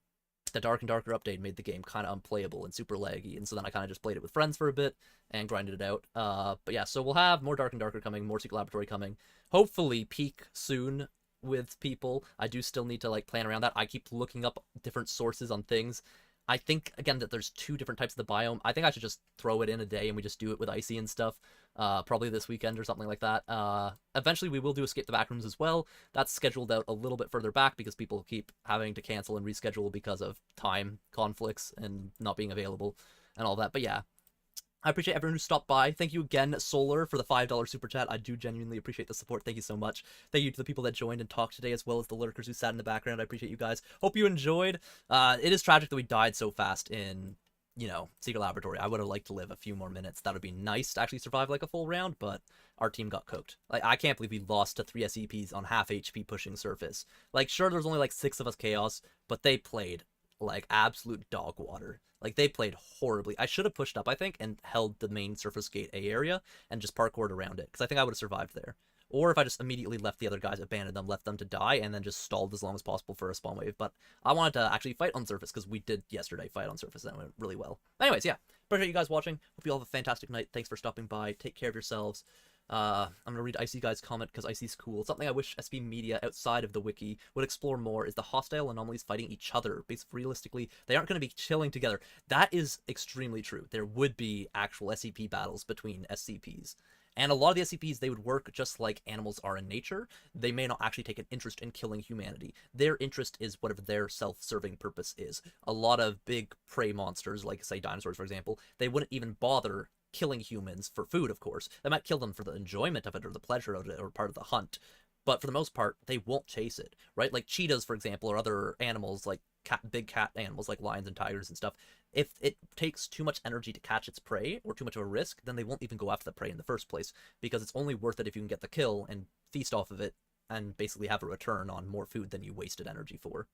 the Dark and Darker update made the game kind of unplayable and super laggy, and so then I kind of just played it with friends for a bit and grinded it out. But yeah, so we'll have more Dark and Darker coming, more Secret Laboratory coming. Hopefully peak soon with people. I do still need to, like, plan around that. I keep looking up different sources on things. I think, again, that there's 2 different types of the biome. I think I should just throw it in a day and we just do it with Icy and stuff. Probably this weekend or something like that. Eventually we will do Escape the Backrooms as well. That's scheduled out a little bit further back because people keep having to cancel and reschedule because of time conflicts and not being available and all that. But yeah, I appreciate everyone who stopped by. Thank you again, Solar, for the $5 super chat. I do genuinely appreciate the support. Thank you so much. Thank you to the people that joined and talked today, as well as the lurkers who sat in the background. I appreciate you guys. Hope you enjoyed. It is tragic that we died so fast in, you know, Secret Laboratory. I would have liked to live a few more minutes. That would be nice to actually survive like a full round, but our team got cooked. Like, I can't believe we lost to 3 SCPs on half HP pushing surface. Like, sure, there's only like 6 of us Chaos, but they played like absolute dog water. Like, they played horribly. I should have pushed up, I think, and held the main surface gate A area and just parkoured around it, because I think I would have survived there. Or if I just immediately left the other guys, abandoned them, left them to die, and then just stalled as long as possible for a spawn wave. But I wanted to actually fight on surface, because we did yesterday fight on surface, and it went really well. Anyways, yeah, appreciate you guys watching. Hope you all have a fantastic night. Thanks for stopping by. Take care of yourselves. I'm going to read Icy Guy's comment because Icy's cool. Something I wish SCP media outside of the wiki would explore more is the hostile anomalies fighting each other. Because realistically, they aren't going to be chilling together. That is extremely true. There would be actual SCP battles between SCPs. And a lot of the SCPs, they would work just like animals are in nature. They may not actually take an interest in killing humanity. Their interest is whatever their self-serving purpose is. A lot of big prey monsters, like, say, dinosaurs, for example, they wouldn't even bother killing humans for food, of course. They might kill them for the enjoyment of it or the pleasure of it or part of the hunt. But for the most part, they won't chase it, right? Like cheetahs, for example, or other animals like big cat animals like lions and tigers and stuff. If it takes too much energy to catch its prey or too much of a risk, then they won't even go after the prey in the first place, because it's only worth it if you can get the kill and feast off of it and basically have a return on more food than you wasted energy for.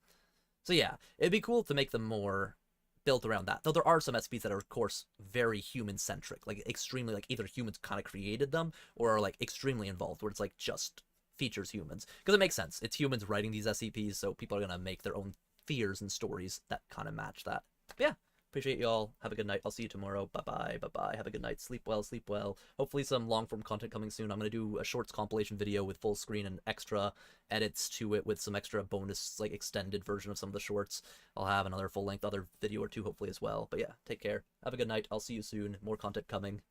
So yeah, it'd be cool to make them more built around that. Though there are some SCPs that are, of course, very human-centric. Like, extremely, like, either humans kind of created them or are, like, extremely involved, where it's, like, just features humans. Because it makes sense. It's humans writing these SCPs, so people are going to make their own fears and stories that kind of match that. But yeah, appreciate you all. Have a good night. I'll see you tomorrow. Bye-bye. Bye-bye. Have a good night. Sleep well. Sleep well. Hopefully some long-form content coming soon. I'm going to do a shorts compilation video with full screen and extra edits to it with some extra bonus, like, extended version of some of the shorts. I'll have another full-length other video or two, hopefully, as well. But yeah, take care. Have a good night. I'll see you soon. More content coming.